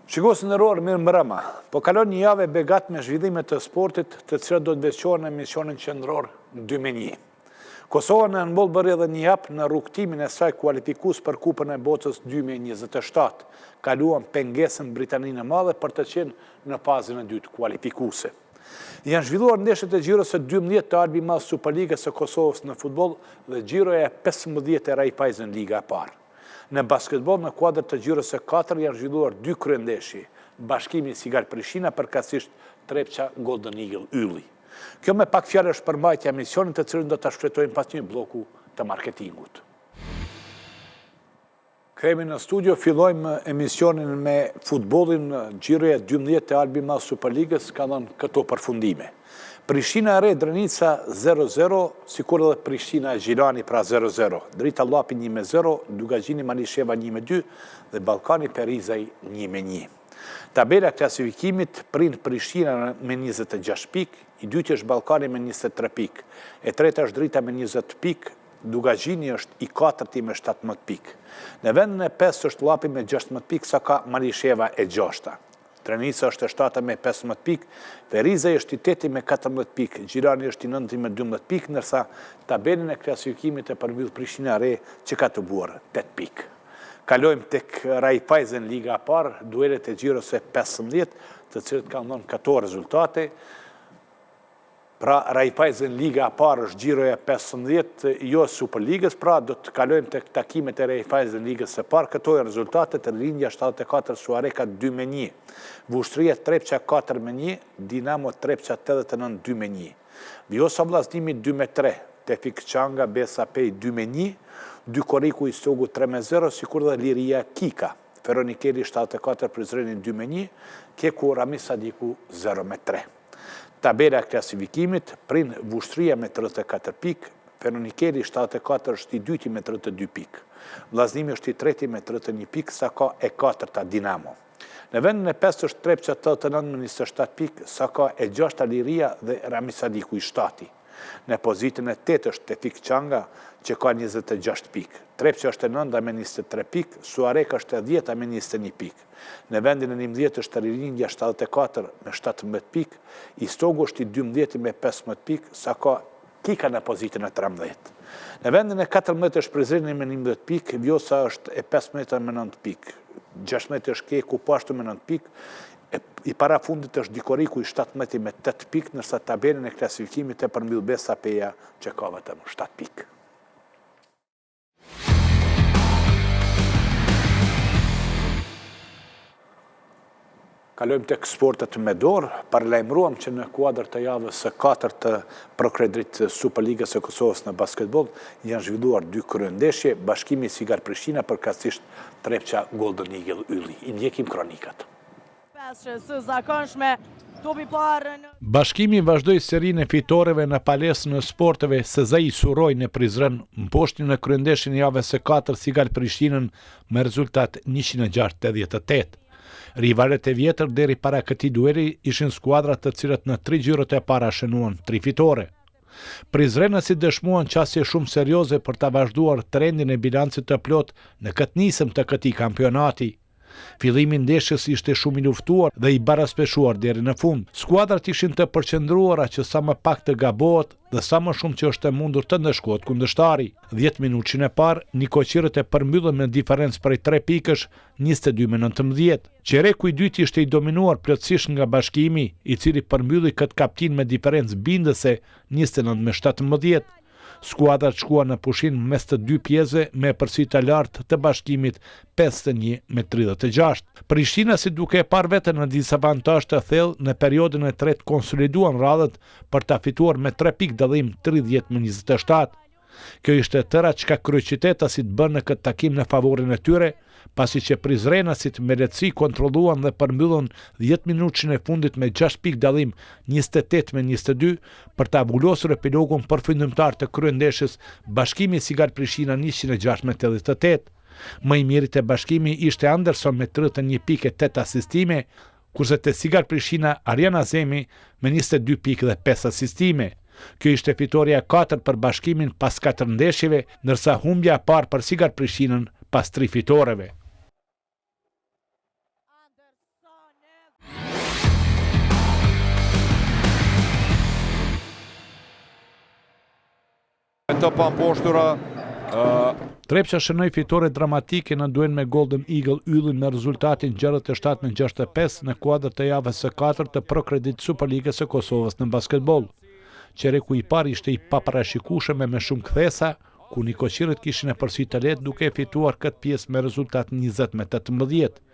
Shikos në rorë mirë mbrëma, po kalon një javë begat me zhvillimet të sportit të cilët do të veçohen në emisionin qendror 2-1. Kosova në handball bëri edhe një hap në rrugtimin e saj kualifikues për Kupën e Botës 2027, kaluan pengesën Britaninë e Madhe për të qenë në fazën e dytë kualifikuese. Janë zhvilluar ndeshjet e xhiros së 12 të Albi Madh Superligës së Kosovës në futboll dhe xhiroja e 15 e Raiffeisen Liga e parë. Në basketbol në kuadër të xhiros së 4 janë zhvilluar 2 kryendeshje, Bashkimi Sigar Prishtina përkatësisht Trepça Golden Eagle Ylli. Kjo me pak fjalë është përmbajtja e emisionit të cilin do ta shfletojmë pas një bloku të marketingut. Kemi në studio, fillojmë emisionin me futbollin. Xhiroja 12 e Albi Madh Superligës ka dhënë këto përfundime. Prishtina e Re Drenica 0-0, sikur edhe Prishtina e Gjirani pra 0-0. Drita Llapi 1-0, Dugazhini Malisheva 1-2 dhe Ballkani Perizaj 1-1. Tabela klasifikimit prind Prishtina me 26 pik, i dyti është Ballkani me 23 pik, e treta është Drita me 20 pik, Dugazhini është i katërti me 17 pik. Në vendin e 5 është Llapi me 16 pik, sa ka Malisheva e 6. Drenica është e 7 me 15 pik, Perizaj është i 8 me 14 pik, Gjirani është i 9 me 12 pik, nërsa tabelën e klasifikimit e përmbyll Prishtina e Re që ka të buar 8 pik. Kalojmë tek Raiffeisen Liga e parë, duelet e xhiros së 15, të cilët kanë dhënë këto rezultate. Pra, Raiffeisen Liga e parë është xhiroja 15, jo Superligës, pra do të kalojmë tek takimet e Raiffeisen Ligës së parë. Këto janë rezultatet: Rindja 74, Suareka 2-1, Vushtria Trepça 4-1, Dinamo Trepça 89 2-1, Vjosa Vllaznimi 2-3, Tefik Çanga Besapej 2-1, Dykoriku Istogu 3-0, sikur dhe Liria Kika, Feronikeli 74 Prizreni 2-1, Keku Rami Sadiku 0-3. Tabela klasifikimit prind Vushtria me 34 pik, Feronikeli 74 është i dyti me 32 pik, Vllaznimi është i treti me 31 pik, sa ka e 4 Dinamo. Në vendin e 5 është Trepça 89 me 27 pik, sa ka e 6 Liria dhe Rami Sadiku i 7. Në pozitën e 8 është Tefik Çanga që ka 26 pik. Trepça është e 9 me 23 pik, Suareka është e 10 me 21 pik. Në vendin e 11 është Rindja 74 me 17 pik, Istogu është i 12 me 15 pik, sa ka Kika në pozitën e 13. Në vendin e 14 është Prizreni me 11 pik, Vjosa është e 15 me 9 pik, 16 është Keku pashtu me 9 pik, i para fundit është Dykoriku i 17 me 8 pik, nërsa tabelën e klasifikimit e përmbyll Besapeja që ka vetëm 7 pik. Kalojmë tek sportet me dorë, paralajmëruam që në kuadër të javës së 4 të Prokredrit Superligës së Kosovës në basketbol janë zhvilluar 2 kryendeshje, Bashkimi Sigar Prishtina përkatësisht Trepça Golden Eagle Ylli. I ndjekim kronikat. Bashkimi vazhdoi serinë e fitoreve në palesën e sporteve SZI Suroj në Prizren, mposhti në kryendeshjen e javës së 4 Sigar Prishtinën me rezultat 106-88. Rivalet e vjetër deri para këtij dueli ishin skuadrat të cilët në 3 xhirot e para shënuan 3 fitore. Prizrenësit dëshmuan qasje shumë serioze për ta vazhduar trendin e bilancit të plot në këtë nisëm të këtij kampionati. Fillimi i ndeshjes ishte shumë i luftuar dhe i baraspeshuar deri në fund. Skuadrat ishin të përqendruara që sa më pak të gabohet dhe sa më shumë që është e mundur të ndeshkohet kundërshtari. 10 minutën e parë, Nikoqirët e përmbyllën me diferencë prej 3 pikësh, 22-19. Qereku i dytë ishte i dominuar plotësisht nga Bashkimi, i cili përmbylli këtë kaptin me diferencë bindëse 29-17. Skuadrat shkuan në pushim mes të 2 pjesëve me përsi të lartë të Bashkimit 51-36. Prishtina, si duke e parë veten në disavantazh të thellë në periudhën e tretë, konsoliduan radhët për ta fituar me 3 pikë dallim 30-27. Kjo ishte tëra çka kryeqytetasit bën në këtë takim në favorin e tyre, pasi që prizrenasit me lehtësi kontrolluan dhe përmbyllën 10 minutën e fundit me 6 pikë dallim 28-22 për ta vullosur epilogun përfundimtar të kryendeshjes Bashkimi Sigar Prishtina 106-88. Më i miri te Bashkimi ishte Anderson me 31 pikë e 8 asistime, kurse te Sigar Prishtina Ariana Zemi me 22 pikë dhe 5 asistime. Kjo ishte fitoria 4 për Bashkimin pas 4 ndeshjeve, ndërsa humbja e parë për Sigar Prishtinën pas 3 fitoreve. të pamposhtura. Trepça shënoi fitore dramatike në duel me Golden Eagle Yllin me rezultatin 67-65 në kuadër të javës së 4 të Procredit Superligës së Kosovës në basketbol. Qereku i parë ishte i paparashikueshëm me shumë kthesa, ku Nikoqirët kishin e përsi të lehtë duke fituar këtë pjesë me rezultat 20-18.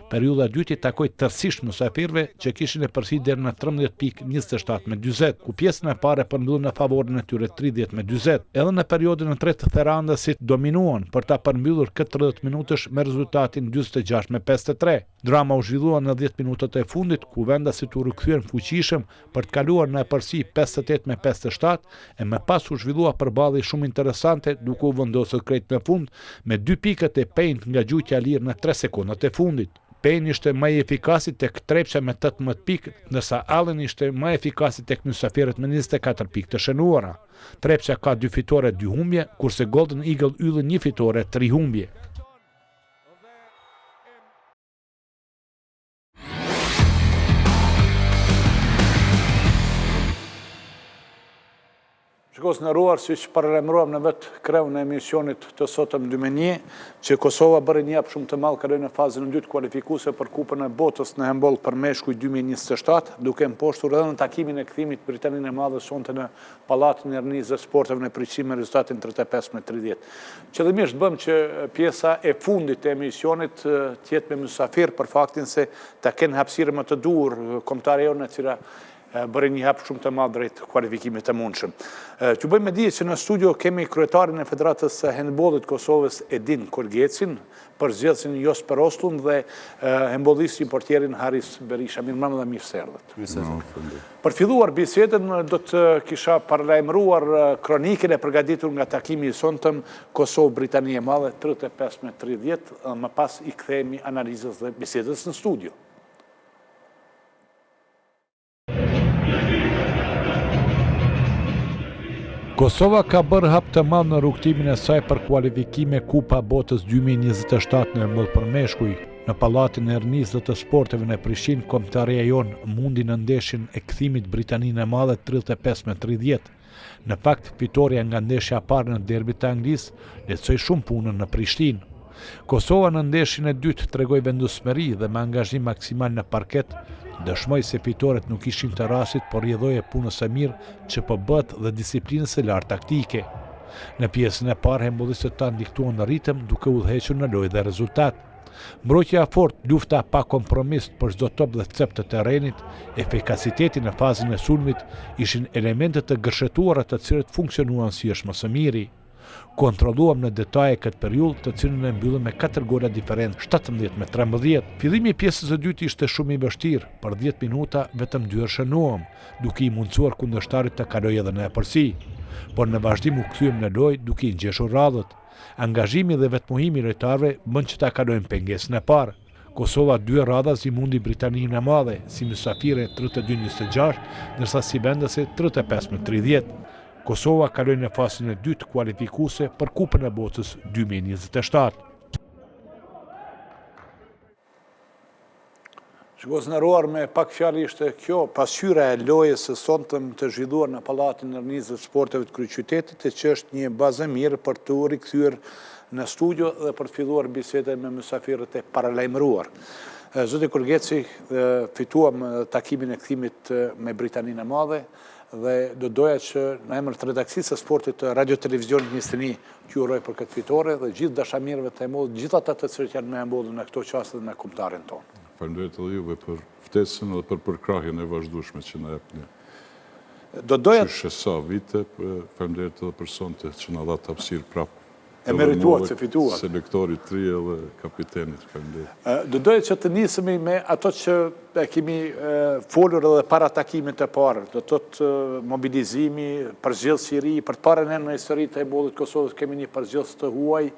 Periudha e dytë i takoi tërësisht mysafirëve që kishin e përsi deri në 13-27-40, ku pjesën e parë përmbyllën në favorin e tyre 30-40. Edhe në periudhën e tretë therandasit dominuan për ta përmbyllur këtë 30 minutësh me rezultatin 46-53. Drama u zhvillua në 10 minutat e fundit, ku vendasit u rikthyen fuqishëm për të kaluar në përsi 58-57 e më pas u zhvillua përballje shumë interesante duke u vendosur krejt në fund me 2 pikët e Payne nga gjujtja lirë në 3 sekondat e fundit. Payne ishte më i efikasi tek Trepça me 18 pikë, ndërsa Allen ishte më efikasi tek mysafirët me 24 pikë të shënuara. Trepça ka 2 fitore, 2 humbje, kurse Golden Eagle Yllin 1 fitore, 3 humbje. Shikos në ruar, si që paralajmëruam në vetë kreun në emisionit të sotëm 2-1, që Kosova bëri një hap shumë të madh, kaloi në fazën e dytë kualifikuese për Kupën e Botës në handball për meshkuj 2027, duke mposhtur edhe në takimin e kthimit Britaninë e Madhe sonte në Pallatin e Rinjisë Sporteve në Prishtinë me rezultatin 35-30. Qëllimisht bëm që pjesa e fundit e emisionit të jetë me mysafir për faktin se ta kenë hapësirë më të duhur kombëtarë jonë e cila bëri një hap shumë të madh drejt kualifikimit të mundshëm. Që bëjmë me dije që në studio kemi kryetarin e Federatës së Handbollit Kosovës Edin Korgecin, përzgjedhësin Josper Ostlund dhe handbollistin portierin Haris Berisha. Mirëmbrëma dhe mirë se erdhët. Për filluar bisedën do të kisha paralajmëruar kroniken e përgatitur nga takimi i sonetëm Kosovë-Britania e Madhe 35-30, më pas i kthehemi analizës dhe bisedës në studio. Kosova ka bërë hap të madh në rrugtimin e saj për kualifikime Kupa Botës 2027 në handboll për meshkuj. Në Pallatin e Rinjisë të Sporteve në Prishtinë, kombëtaria jonë mundi në ndeshjen e kthimit Britaninë e Madhe 35-30. Në fakt, fitoria nga ndeshja e parë në derbit të Anglisë lehtësoi shumë punën në Prishtinë. Kosova në ndeshjen e dytë tregoi vendosmëri dhe me angazhim maksimal në parket, dëshmoj se fitoret nuk ishin të rastit, por rrjedhoi punës së mirë që po bëhet dhe disiplinës së lartë taktike. Në pjesën e parë handbollistët tanë diktuan në ritëm duke udhëhequr në lojë dhe rezultat. Mbrojtja e fortë, lufta pa kompromis për çdo top dhe cep të terrenit, efikasiteti në fazën e sulmit ishin elemente të gërshetuara të cilët funksionuan si është më së miri. Kontrolluam në detaje këtë periudhë, të cilën e mbyllëm me 4 gola diferencë, 17-13. Fillimi i pjesës së dytë ishte shumë i vështirë, për 10 minuta vetëm 2 shënuam, duke i mundsuar kundërshtarit të kalojë edhe në epërsi. Por në vazhdim u kthyem në lojë duke i ngjeshur radhët. Angazhimi dhe vetmuhimi i lojtarëve bën që ta kalojmë pengesën e parë. Kosova 2 radha si mundi Britaninë e Madhe, si mysafire 32-26, ndërsa si vendase 35-30. Kosova kaloi në fazën e dytë kualifikuese për Kupën e Botës 2027. Shikos në ruar, me pak fjalë ishte kjo pasqyra e lojës së sonetëm të zhvilluar në Pallatin e Rinjisë Sporteve të Kryeqytetit, që është një bazë mirë për të rikthyer në studio dhe për të filluar bisedën me mysafirët e paralajmëruar. Zoti Korgeci, fituam takimin e kthimit me Britaninë e Madhe dhe do doja që në emër të redaksisë së sportit të Radio Televizionit 21 t'ju uroj për këtë fitore dhe gjithë dashamirëve të handbollit, gjithë ata të cilët janë me handbollin në këto çaste dhe me kombëtarin tonë. Faleminderit edhe juve për ftesën dhe për përkrahjen e vazhdueshme që na jepni. Do doja që sa vite, faleminderit edhe për sonte që na dha të hapësirë prapë. E merituar se fituar. Selektorit tri edhe kapitenit, faleminderit. Do doja që të nisemi me ato që kemi folur edhe para takimit të parë, do të thotë mobilizimi, përzgjedhësi i ri, për të parën herë në historitë të handbollit Kosovës kemi një përzgjedhës të huaj,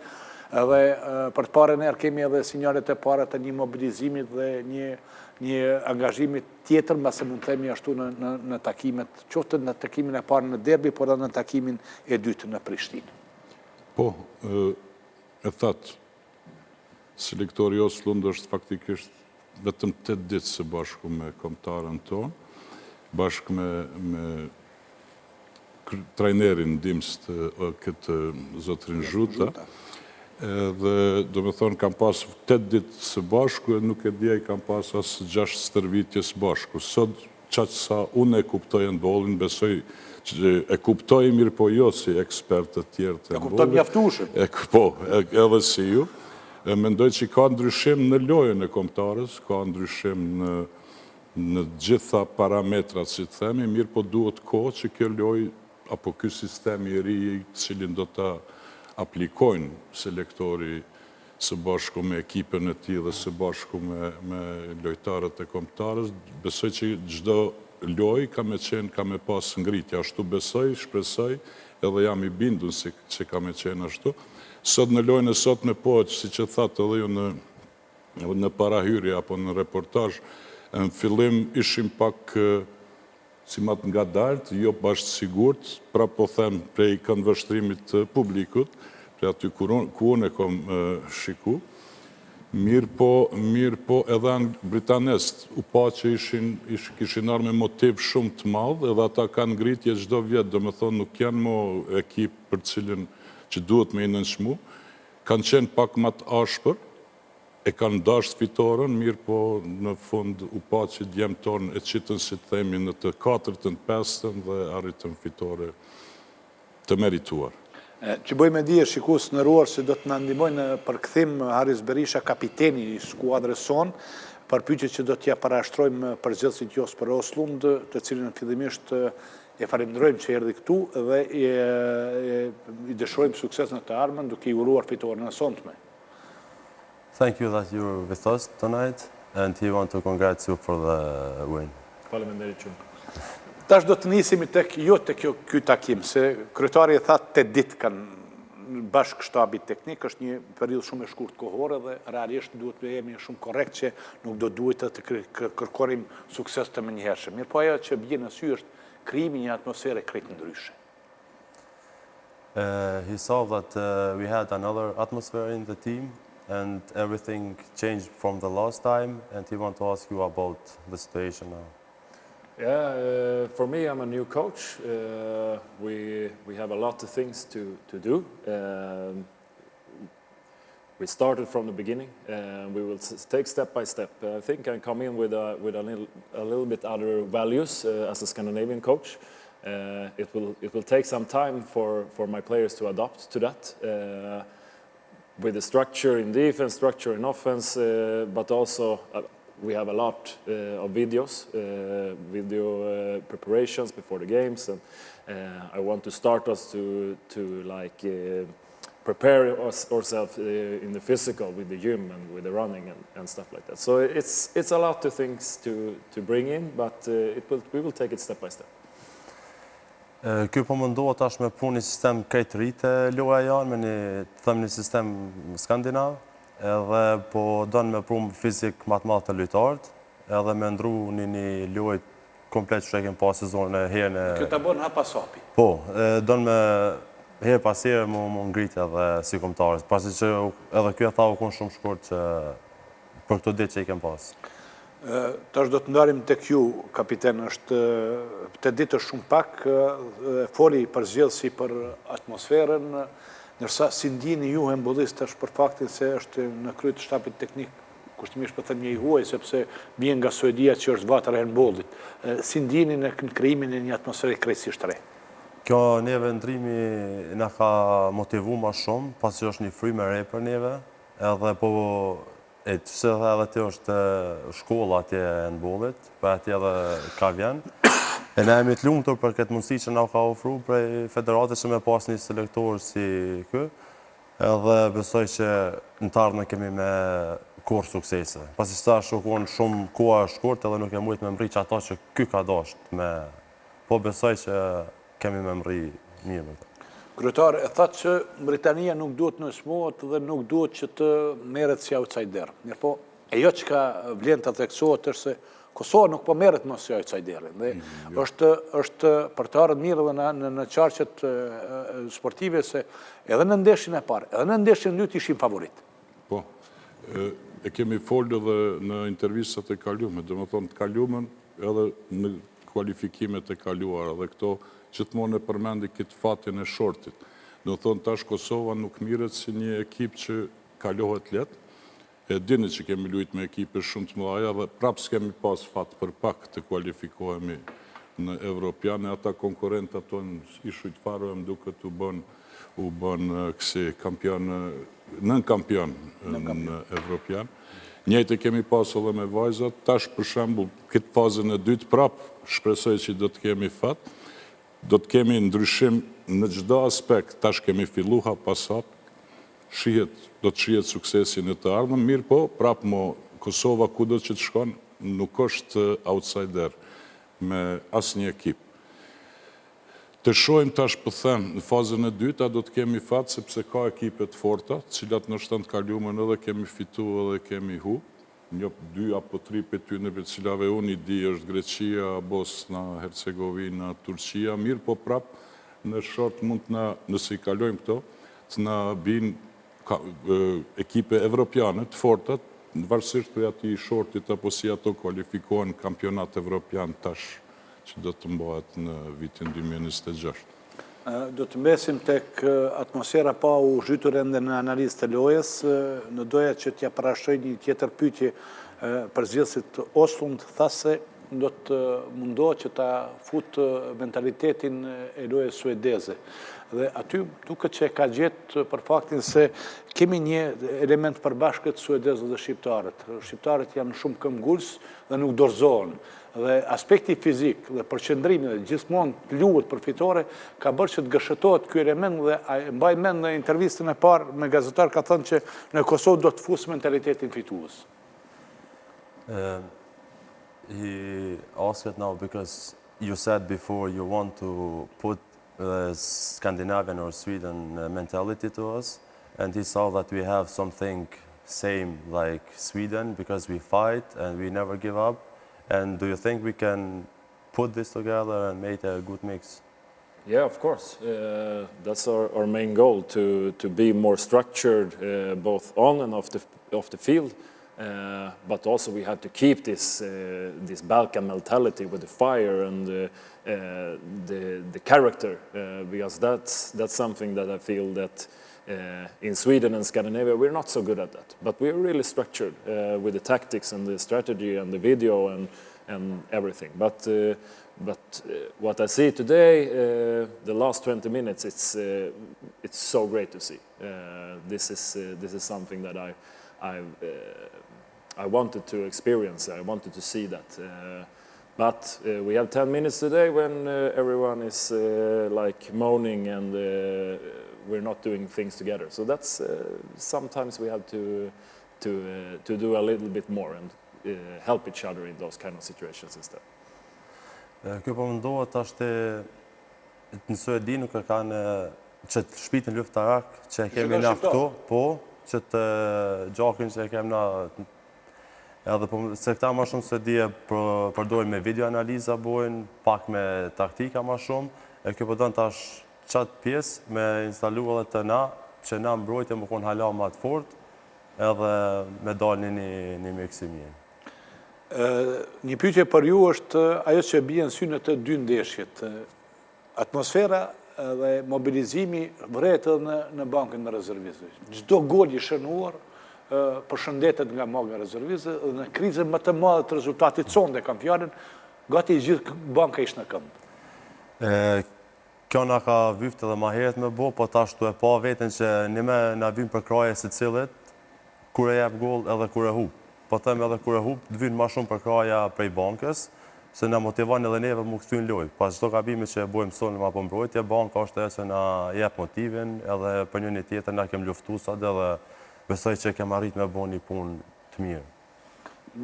edhe për të parën herë kemi edhe sinjalet e para të një mobilizimit dhe një angazhimi tjetër, mbase mund të themi ashtu në takimet, qoftë në takimin e parë në derbi, por edhe në takimin e dytë në Prishtinë. Po, e thatë, selektori Ostlund është faktikisht vetëm 8 ditë së bashku me kombëtarën tonë, bashkë me trajnerin ndihmës të këtë zotrin Zhuta, dhe do me thonë kam pas 8 ditë së bashku e nuk e djej kam pas asë 6 stërvitje së bashku. Sot qaqë sa unë e kuptoj në bolin, besoj që e kuptoj mirë po jo si ekspert të tjerë të e kuptoj mjaftueshëm. Po, edhe si ju. Mendoj që ka ndryshim në lojën e kombëtarës, ka ndryshim në gjitha parametrat, si të themi, mirë po duhet kohë që kjo lojë, apo ky sistemi i ri, cilin do ta aplikojnë selektori së bashku me ekipën e tij dhe së bashku me lojtarët e kombëtarës, besoj që çdo lojë ka me pas ngritje, ashtu besoj, shpresoj, edhe jam i bindur se që ka me qenë ashtu. Sot në lojën e sot me po, si që thatë edhe ju në parahyrje apo në reportazh, në fillim ishim pak si matë nga dartë, jo bashkë sigurt, pra po them prej këndvështrimit të publikut, prej aty ku unë e kom shiku, mirë po edhe në britanest, u pa që kishin arë me motiv shumë të madhë, edhe ata kanë ngritje çdo vjetë, do me thonë nuk janë mo ekip për cilin që duhet me i nënshmu, kanë qenë pak më të ashpër, e kanë dashtë fitoren, mirë po në fund u pa që djemë tonë e qitën si të themi në të 4-ën, 5-ën dhe arritën fitore të merituar. Që bëj me dije shikus në ruar se do të në ndihmojnë në përkthim Haris Berisha, kapiteni i skuadrës sonë, për pyetje që do t'ja parashtrojmë përgjithësit Josper Oslund, të cilin fillimisht e falenderojmë që erdhi këtu dhe i dëshirojmë sukses në të ardhmen duke i uruar fitoren e sonshme. Thank you that you're with us tonight, and we want to congratulate you for the win. Faleminderit shumë. Tash do të nisemi tek ky takim, se kryetari e tha 8 ditë kanë bashkë shtabit teknik, është një periudhë shumë e shkurtë kohore dhe realisht duhet të jemi shumë korrekt që nuk do duhet të kërkonim sukses të menjëhershëm. Mirë po ajo që bie në sy është krijimi një atmosfere krejt ndryshe. He saw that we had another atmosphere in the team, and everything changed from the last time, and he want to ask you about the situation now. Yeah, for me, I'm a new coach. We have a lot of things to do. We started from the beginning, and we will take step by step. I think I come in with a little bit other values as a Scandinavian coach. It will take some time for my players to adapt to that. With the structure in defense, structure in offense, but also we have a lot of videos, video preparations before the games, and I want to start us to prepare ourselves in the physical with the gym and with the running and stuff like that. So it's a lot of things to bring in, but we will take it step by step. Ky po mundohet tash me punë një sistem krejt ri te loja janë, me një sistem skandinav, edhe po donë me prumë fizik më të madh të lojtarët, edhe me ndru një lojë komplet që e kemë pas sezonën e herën e... Kjo ta bën hap pas hapi. Po, donë me herë pas herë mu ngritë edhe si kombëtarës, pasi që edhe kjo tha u konë shumë shkurt që për këto ditë që i kemë pas. Tash do të ndarim tek ju, kapiten, është të ditë është shumë pak, foli përzgjedhësi për atmosferën, nërsa si ndjeni ju handballist është për faktin se është në krye të shtapit teknik, kushtimisht po them një i huaj, sepse vjen nga Suedia që është vatra e handballit. Si ndjeni në krijimin e një atmosfere krejtësisht re? Kjo neve ndrimi na ka motivu ma shumë, pasi është një frymë e re për neve, edhe po që dhe edhe të është shkolla atje e handballit, për atje edhe ka vjen. E ne jemi të lumtur për këtë mundësi që na ka ofru prej federatës që me pas një selektor si kë, edhe besoj që në të ardhmen kemi me kur suksese. Pasi që ta shukon shumë koha e shkurt edhe nuk e mujt me mri që ata që ky ka dasht me... Po besoj që kemi me mri mirë me të. Kryetar, e thatë që Britania nuk duhet në smohet dhe nuk duhet që të merret si outsider. Mirë po, e jo që ka vlen të theksohet është se Kosova nuk po merret më si outsiderin. Dhe është për të ardhur mirë edhe në qarqet sportive se edhe në ndeshjen e parë, edhe në ndeshjen e dytë ishim favorit. Po, e kemi folë edhe në intervistat e kalume, dhe më thonë të kalumen edhe në kualifikimet e kaluara dhe këto gjithmonë e përmendi këtë fatin e shortit. Do thonë tash Kosova nuk mirët si një ekip që kalohet letë, e dini që kemi lujt me ekipe shumë të mëdha dhe prapë s'kemi pas fat për pak të kualifikohemi në Evropian, e ata konkurentat tonë i shujtfarë më duket u bën kësi kampion, nën kampion në Evropian. Njëjtë kemi pas edhe me vajzat, tash për shembull këtë fazën e dytë prapë shpresoj që do të kemi fat, do të kemi ndryshim në çdo aspekt, tash kemi filluar pasap, do të shihet suksesi në të ardhmen, mirë po, prapë Kosova kudo që të shkon, nuk është outsider me asnjë ekip. Të shohim tash po them në fazën e dytë, do të kemi fat sepse ka ekipe të forta, të cilat në shtanë të kaluamën edhe kemi fituar edhe kemi hu. Një 2 apo 3 për ty në për cilave unë i di është Greqia, Bosna, Hercegovina, Turqia, mirë po prapë në short mund të nëse i kalojmë këto, të na binë ekipe evropiane të fortat, në varësisht për ati i shortit apo si ato kualifikohen kampionat evropian tash që do të mbohet në vitin 2026. Do të mbesim tek atmosfera pa u zhytur ende në analizë të lojës, në doja që t'ja parashoj një tjetër pyetje përzgjedhësit Oslund, thase do të mundohet që ta fut mentalitetin e lojës suedeze. Dhe aty duket që ka gjetë për faktin se kemi një element përbashkët suedezët dhe shqiptarët. Shqiptarët janë shumë këmbgulës dhe nuk dorëzohen. Dhe aspekti fizik dhe përqendrimi dhe gjithmonë luhet për fitore ka bërë që të gëshëtohet ky element dhe mbaj mend në intervistën e parë me gazetar ka thënë që në Kosovë do të fusë mentalitetin fitues. He asked now because you said before you want to put Scandinavian or Sweden mentality to us, and he saw that we have something same like Sweden because we fight and we never give up. And do you think we can put this together and make a good mix? Yeah, of course. That's our main goal, to be more structured both on and off the field. But also we have to keep this Balkan mentality with the fire and the character, because that's something that I feel that in Sweden and Scandinavia we're not so good at that. But we're really structured with the tactics and the strategy and the video and everything. But what I see today, the last 20 minutes, it's so great to see. This is something that I wanted to experience. I wanted to see that. But we have 10 minutes today when everyone is like moaning and we're not doing things together. So that's sometimes we have to do a little bit more and help each other in those kind of situations instead. Kjo po mundohet ashtë në Suedi nuk e kanë që të shpitin luftarak që e kemi na këto, po, që të gjakin që e kemi na edhe se këta ma shumë se dje përdojnë me videoanaliza bojnë, pak me taktika ma shumë, e kjo përdojnë tash qatë pjesë me instalu edhe të na, që na mbrojtje më konë hala ma të fort, edhe me dalë një meksimie. Një pyetje për ju është ajo që bie në sy në të dy ndeshjet. Atmosfera dhe mobilizimi vret edhe në bankën e rezervistëve. Çdo gol i shënuar përshëndetet nga bankë e rezervistëve dhe në krizën më të madhe të rezultatit sonë dhe kampionin, gati gjithë banka ishte në këmbë. Kjo na ka vyft edhe ma heret me bo, po tashtu e pa veten që një me na vim për kraje se cilët, kur e jep gol edhe kur e hub. Po them edhe kur e hub, të vynë ma shumë për kraja prej bankës, se na motivan edhe neve mu këthyn loj. Pas çdo gabimi që e bojmë sonë ma për mbrojtje, banka është e që na jep motivin, edhe për një tjetër na kem luftu sot edhe besoj që kem arrit me bo një punë të mirë.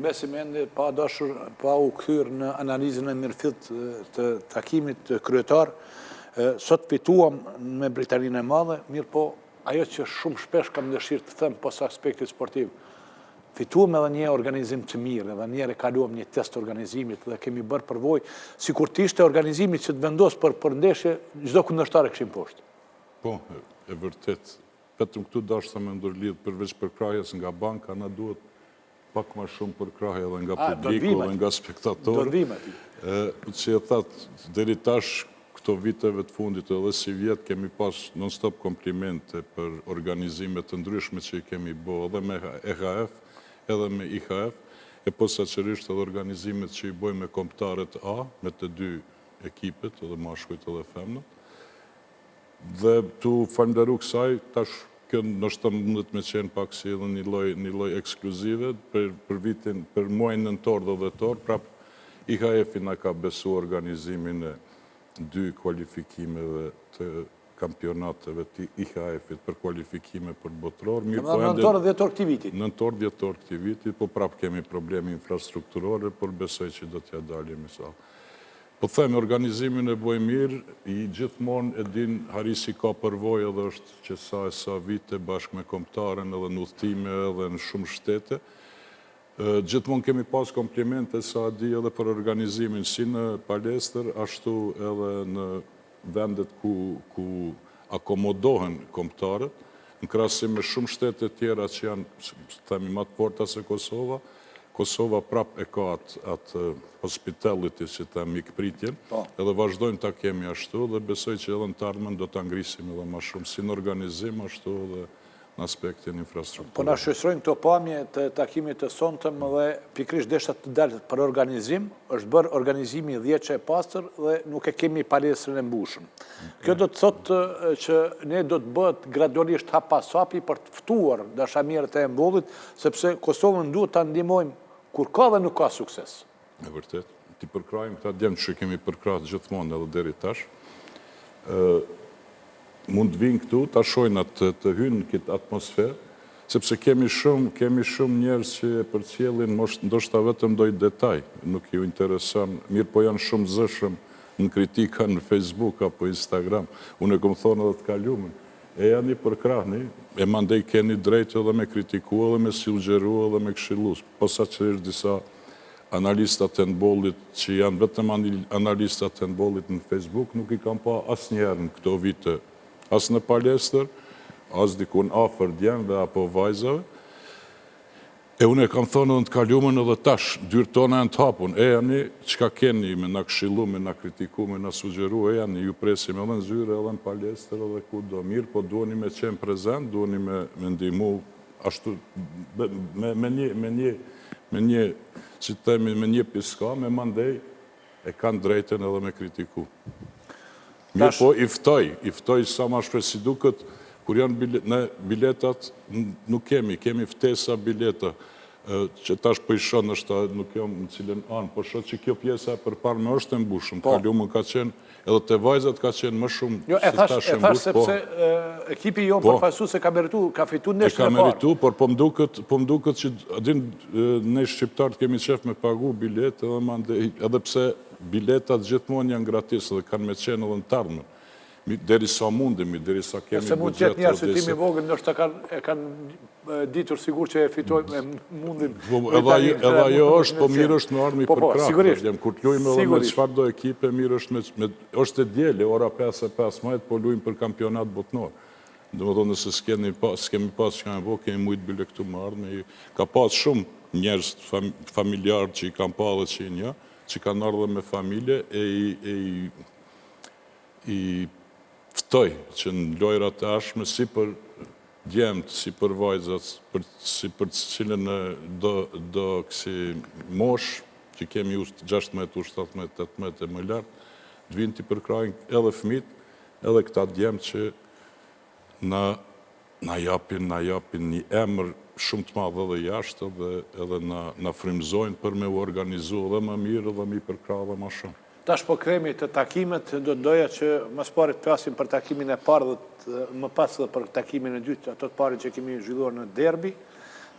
Besim ende pa u kthyer në analizën e mirëfillt të takimit kryetar, sot fituam me Britaninë e Madhe, mirë po ajo që shumë shpesh kam dëshirë të them pas aspektit sportiv, fituam edhe një organizim të mirë, edhe njerë e kaluam një test organizimit dhe kemi bërë përvojë, sikur të ishte organizimit që të vendos për ndeshje, çdo kundërshtar e kishim poshtë. Po, e vërtet. Vetëm këtu dashur sa më ndërlidh përveç përkrajes nga banka, na duhet pak ma shumë përkrahje edhe nga publiku dhe nga spektatorë. Dorëvim aty. Që e thatë, deri tash këto viteve të fundit edhe si vjetë kemi pas non-stop komplimente për organizimet të ndryshme që i kemi bo edhe me EHF edhe me IHF, e posaçërisht edhe organizimet që i bojmë me kombëtarët A, me të dy ekipet, edhe mashkujt edhe femnët. Dhe tu falenderu kësaj, tash kjo nështë të mundet me qenë pak si edhe një loj ekskluzive për vitin, për muajin nëntor dhe dhjetor, prap IHF-i na ka besu organizimin e 2 kualifikimeve të kampionateve të IHF-it për kualifikime për botëror. Nëntor dhe dhjetor këtij viti. Nëntor dhjetor këtij viti, po prap kemi probleme infrastrukturore, por besoj që do t'ja dalim sa. Po them, organizimin e boj mirë, i gjithmonë e din Harisi ka përvojë edhe është që sa vite bashkë me kombëtaren edhe në udhëtime edhe në shumë shtete. Gjithmonë kemi pas komplimente sa di edhe për organizimin si në palestër, ashtu edhe në vendet ku akomodohen kombëtarët, në krahasim me shumë shtete tjera që janë, themi, më të forta se Kosova. Kosova prap e ka atë hospitality, që ta mikpritjen, edhe vazhdojmë ta kemi ashtu, dhe besoj që edhe në të ardhmen do ta ngrisim edhe më shumë, si në organizim, ashtu edhe në aspektin infrastrukturë. Po na shoqërojnë këto pamje të takimit të sonetëm dhe pikrisht desha të dalë për organizim, është bërë organizimi 10 që e pastër dhe nuk e kemi palestrën e mbushën. Kjo do të thotë që ne do të bëhet gradualisht hap pas hapi për të ftuar dashamirët e mbollit, sepse Kosovën duhet ta ndihmojmë kur ka dhe nuk ka sukses. E vërtet, ti përkrajmë këta djemë që kemi përkrahë gjithmonë edhe deri tash, mund të vinë këtu, ta shojnë atë të hynë këtë atmosferë, sepse kemi shumë njerës që e përcjellin, ndoshta vetëm dojtë detaj, nuk ju interesan, mirë po janë shumë zëshëm në kritika në Facebook apo Instagram, unë e këmë thonë edhe të kalumen, e janë i përkrahni, e mandej keni drejtë edhe me kritiku, edhe me sugjeru, edhe me këshilu, posaçërisht disa analistat e ndbollit që janë vetëm analistat e ndbollit në Facebook, nuk i kam pa asë njerë në këto vite, as në palestër, as dikun afer djemve apo vajzave. E unë e kam thonë edhe të kalumen edhe tash, dyrë tona e në të hapun, e janë qka keni me në këshilu, me në kritiku, me në sugjeru, e janë ju presim edhe në zyre, edhe në palestër, edhe ku do mirë, po duoni me qenë prezent, duoni me ndihmu, ashtu, me një, që temi, me një piska, me mandej, e kanë drejten edhe me kritiku. Mirë po, i ftoj sa ma shpesht si duket, kur janë biletat, nuk kemi ftesa bileta, që tash për i shonë është nuk jam në cilën anë, po shonë që kjo pjesa për parë me është e mbushëm, kalumën ka qenë, edhe të vajzat ka qenë më shumë se tash e mbushë. Sepse ekipi jo përfasu se ka fitu nështë në parë. Ka meritu, por po më duket që adin ne shqiptarët kemi qef me pagu bilet, edhe pse biletat gjithmonë janë gratis dhe kanë me qenë edhe në tardhme. Deri sa mundemi, deri sa kemi budget. Se mund qëtë një arsitimi vogën, nështë e kanë ditur sigur që e fitojnë me mundin. Edhe ajo është, po mirë është me armi për krahë. Kur të lujmë edhe me qëfar do ekipe, mirë është e djeli, ora 5:05 majtë, po lujmë për kampionat botnor. Dhe më thonë, nëse s'kemi pas që ka me bo, kemi mujtë bile këtu më armi. Ka pas shumë njerës familjarë që i kam pa dhe që i një, që kanë ardhe me familje e i ftoj që në lojrat e ashme si për djemët, si për vajzat, si për cilën do kësi mosh, që kemi 16, 17, 18 e më lartë, të vinë t'i përkrajnë edhe fmit, edhe këta djemët që na japin një emër shumë të madhe dhe jashtë, edhe na frymëzojnë për me u organizu edhe më mirë edhe mi përkra dhe më shumë. Tash po kremi të takimet, do të doja që më pari të flasim për takimin e parë dhe më pas dhe për takimin e dytë, ato të pari që kemi zhvilluar në derbi,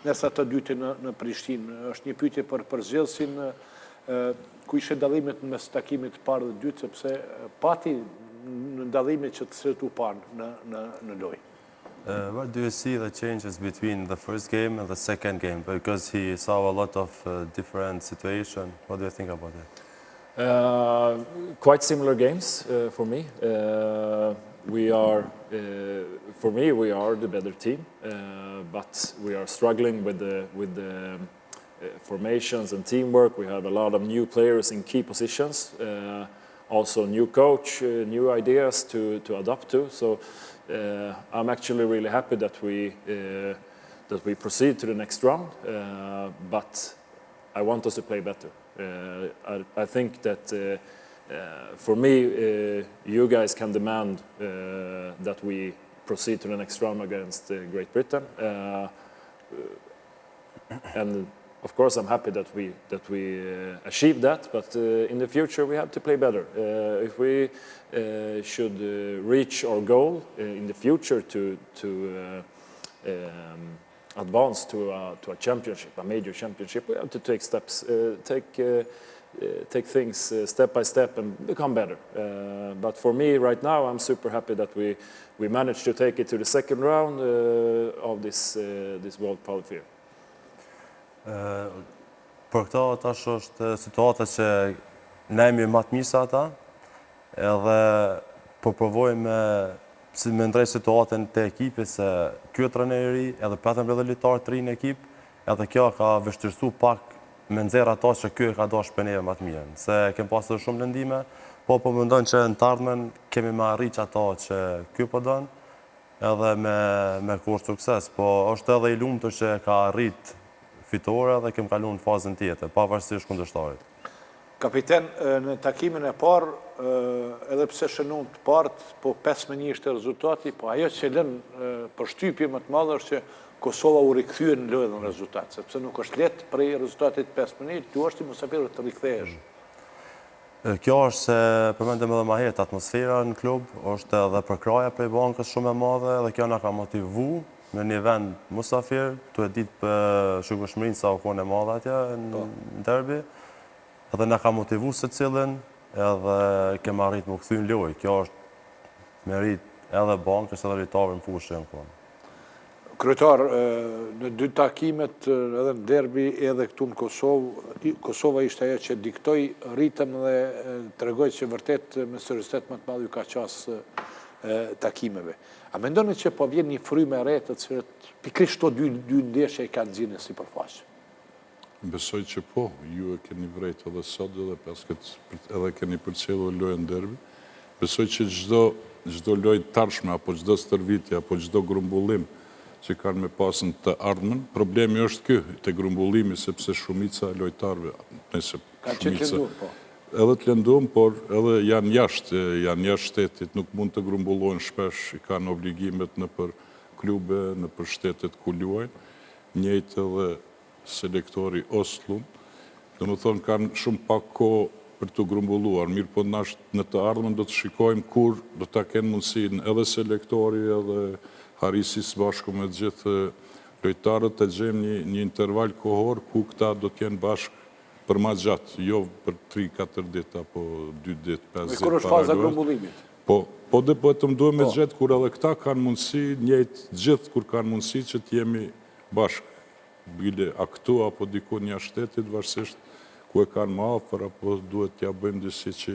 nërsa ato dytë në Prishtinë. Është një pyetje për përzgjedhësin, ku ishe dallimet mes takimit të parë dhe dytë, sepse pati në dallimet që të sërtu parë në lojë. What do you see the changes between the first game and the second game? Because he saw a lot of different situations. What do you think about it? Quite similar games for me. For me, we are the better team, but we are struggling with the formations and teamwork. We have a lot of new players in key positions. Also new coach, new ideas to adapt to. So I'm actually really happy that we proceed to the next round. But I want us to play better. I think that for me, you guys can demand that we proceed to the next round against Great Britain. And of course, I'm happy that we achieved that. But in the future, we have to play better. If we should reach our goal in the future to advance to a championship, a major championship, we have to take steps, take things step by step and become better. But for me, right now, I'm super happy that we managed to take it to the second round of this World Qualifier. Për këta tash është situata që ne jemi më të mirë se ata, edhe po provojmë si me ndrej situatën të ekipit se ky trajner i ri, edhe 15 lojtarë të rinë në ekip, edhe kjo ka vështirësu pak me nxjerr ata që ky e ka dashur për neve më të mirën. Se kem pasur shumë lëndime, po mendon që në të ardhmen kemi më arrit ata që ky po don, edhe me kur sukses, po është edhe i lumtur që ka arrit fitore dhe kem kaluar në fazën tjetër, pavarësisht kundërshtarit. Kapiten, në takimin e parë, edhe pse shënon të partë, po 5-1 ishte rezultati, po ajo që lën përshtypje më të madhe është që Kosova u rikthye në lojë dhe në rezultat, sepse nuk është lehtë prej rezultatit 5-1, tu është i mosapirë të rikthehesh. Kjo është se përmendëm edhe më herët atmosfera në klub, është edhe përkraja prej bankës shumë e madhe dhe kjo na ka motivu në një vend musafir, tu e ditë për shukëshmërinë sa u konë e madhe atje në derbi, edhe na ka motivu se cilën, edhe kem arrit më këthy në lojë. Kjo është merit edhe bankës edhe lojtarëve në fushë në konë. Kryetar, në dy takimet edhe në derbi edhe këtu në Kosovë, Kosova ishte ajo që diktoi ritëm dhe tregoi që vërtet me seriozitet më të madh ju ka qasë takimeve. A mendoni që po vjen një frymë e re të cilët pikërisht këto dy ndeshje i kanë nxjerrë sipërfaqe? Besoj që po, ju e keni vrejt edhe sot edhe keni përcjellur lojën derbi. Besoj që çdo lojë tarshme, apo çdo stërvitje, apo çdo grumbullim që kanë me pasën të ardhmen, problemi është ky, të grumbullimi, sepse shumica e lojtarëve, nëse kanë qenë të lënduar, po. Edhe të lënduar, por edhe janë jashtë shtetit, nuk mund të grumbullohen shpesh, i kanë obligimet në për klube, në për shtetet ku luajnë, njëjtë edhe selektori Oslun, dhe më thonë kanë shumë pak kohë për të grumbulluar, mirë po në të ardhmen do të shikojmë kur do të kenë mundësin edhe selektori edhe Harisis bashku me gjithë lojtarët të gjejmë një interval kohor ku këta do të jenë bashkë për ma gjatë, jo për 3-4 ditë, apo 2 ditë, 5 ditë. Kur është faza grumbullimit? Po dhe po të mduhem me gjithë kur edhe këta kanë mundësi, njëjtë gjithë kur kanë mundësi që të jemi bashkë. Bile a këtu, apo diku një shtetit, varsisht ku e kanë ma afër, apo duhet t'ja bëjmë disi që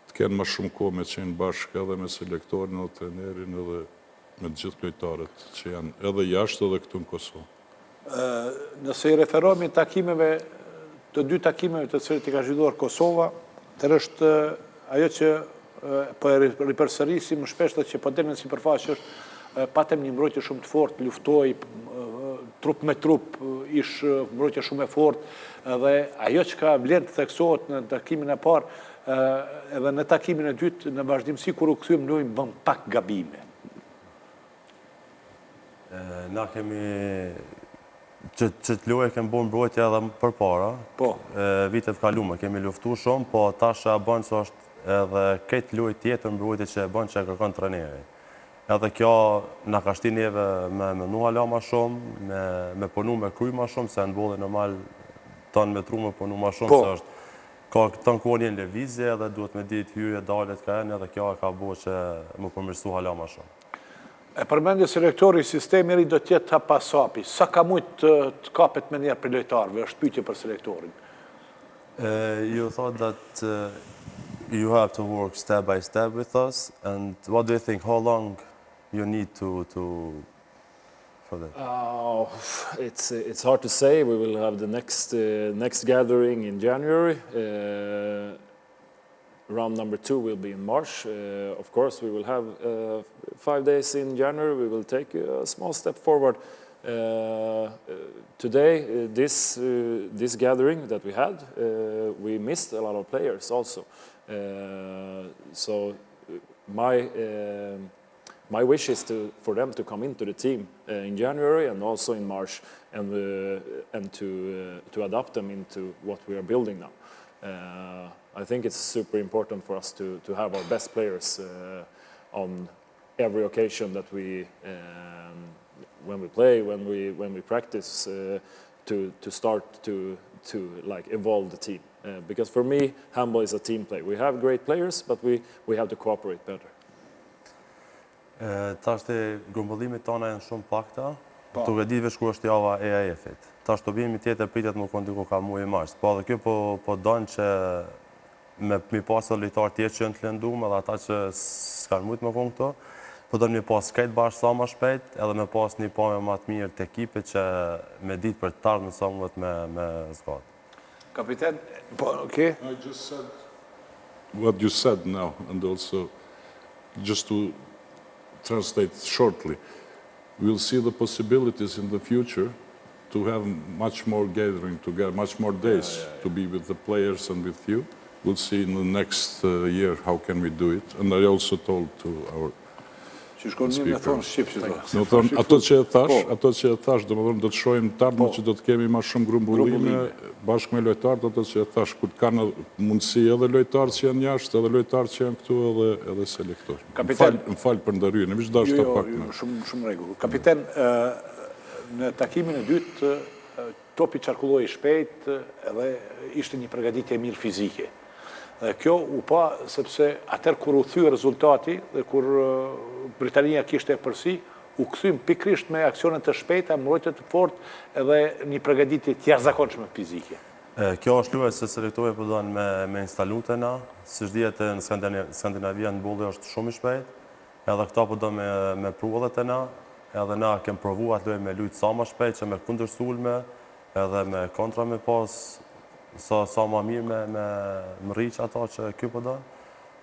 të kenë ma shumë kohë me qenë bashkë edhe me selektorin edhe trenerin edhe me gjithë lojtarët që janë edhe jashtë edhe këtu në Kosovë. Nëse i referohemi takimeve, të dy takimeve të cilët i ka zhvilluar Kosova, tërë është ajo që po e ripërsërisim më shpesh dhe që po delën sipërfaqe është patem një mbrojtje shumë të fortë, luftoi trup me trup, ish mbrojtje shumë e fortë dhe ajo që ka vlen të theksohet në takimin e parë, edhe në takimin e dytë në vazhdimsi kur u kthyem lojë bëm pak gabime. Na kemi që të lojë kemë bërë mbrojtje edhe përpara. Po. Vitet kalume kemi luftu shumë, po tash e bën që është edhe këtë lojë tjetër mbrojtje që e bën që e kërkon trajneri. Edhe kjo na ka shti neve me menu hala ma shumë, me punu me kry ma shumë, se në bolli normal tanë me tru me punu ma shumë, se është ka të në kohë një levizje edhe duhet me ditë hyrje dalet ka enë, edhe kjo e ka bo që më përmirësu hala ma shumë. E përmendje selektori, sistemi ri do tjetë të pasapi. Sa ka mujtë të kapet me njerë për lojtarëve, është pyetje për selektorin? You thought that you have to work step by step with us, and what do you think, how long you need to for that? It's hard to say. We will have the next gathering in January. Round number 2 will be in March. Of course, we will have 5 days in January. We will take a small step forward. Today, this gathering that we had, we missed a lot of players also. So my wish is for them to come into the team in January and also in March, and to adapt them into what we are building now. I think it's super important for us to have our best players on every occasion that when we play, when we practice, to start to like evolve the team. Because for me, handball is a team play. We have great players, but we have to cooperate better. Tash të grumbullimit tona janë shumë pakta, duke ditë shku është java e AF-it. Tash të bimi tjetër pritet më kondiku ka muaj mars. Po edhe kjo po donë që mi pasë dhe lojtarë tjetë që në të lëndume dhe ata që s'kanë mujtë më konë këto, po donë mi pasë krejt bashkë sa më shpejt edhe me pasë një pame më të mirë të ekipit që me ditë për të tarë në sa mëllet me zgatë. Kapiten, okay. I just said what you said now, and also just to translate shortly, we'll see the possibilities in the future to have much more gathering together, much more days to be with the players and with you. We'll see in the next year how can we do it. And I also told to our Që shkon një me thonë Shqip që ato që e thash, do të shohim të ardhmë që do të kemi ma shumë grumbullime bashkë me lojtarët, ato që e thash, kur kanë mundësi edhe lojtarë që janë jashtë, edhe lojtarë që janë këtu, edhe selektorë. Më falë për ndërhyrjen, e vishë dashtë të pak me. Shumë rregull. Kapiten, në takimin e dytë, topi qarkulloi shpejt edhe ishte një përgatitje mirë fizike. Dhe kjo u pa sepse atër kur u thyë rezultati dhe kur Britania kishte e përsi, u këthym pikrisht me aksionet të shpejta, mbrojtje të fort edhe një përgatitje të jashtëzakonshme fizike. Kjo është luaj se selektorë po donë me instalu të na, si shdijet në Skandinavia në bulli është shumë i shpejt, edhe këta po donë me pru edhe të na, edhe na kem provu atë luaj me lujtë sa ma shpejt, që me kundër sulme, edhe me kontra me pas, sa ma mirë me më rriqë ata që kjo po donë.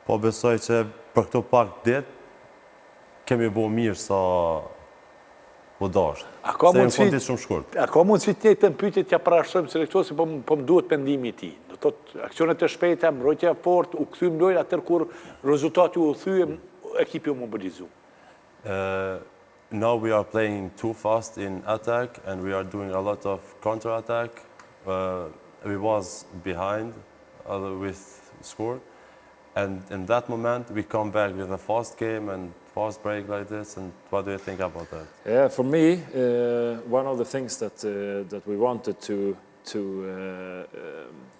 Po besoj që për këto pak ditë, kemi bo mirë sa po dashtë. Se në kondit shumë shkurt. A ka mundësi të njëjtën pyetje t'ja parashtrojmë selektorit, po më duhet pendimi i tij. Do thotë aksionet e shpejta, mbrojtja fort, u kthym lojë atër kur rezultati u thyem, ekipi u mobilizu. Now we are playing too fast in attack and we are doing a lot of counter-attack. We was behind with score. And in that moment, we come back with a fast game and fast break like this. And what do you think about that? Yeah, for me, one of the things that we wanted to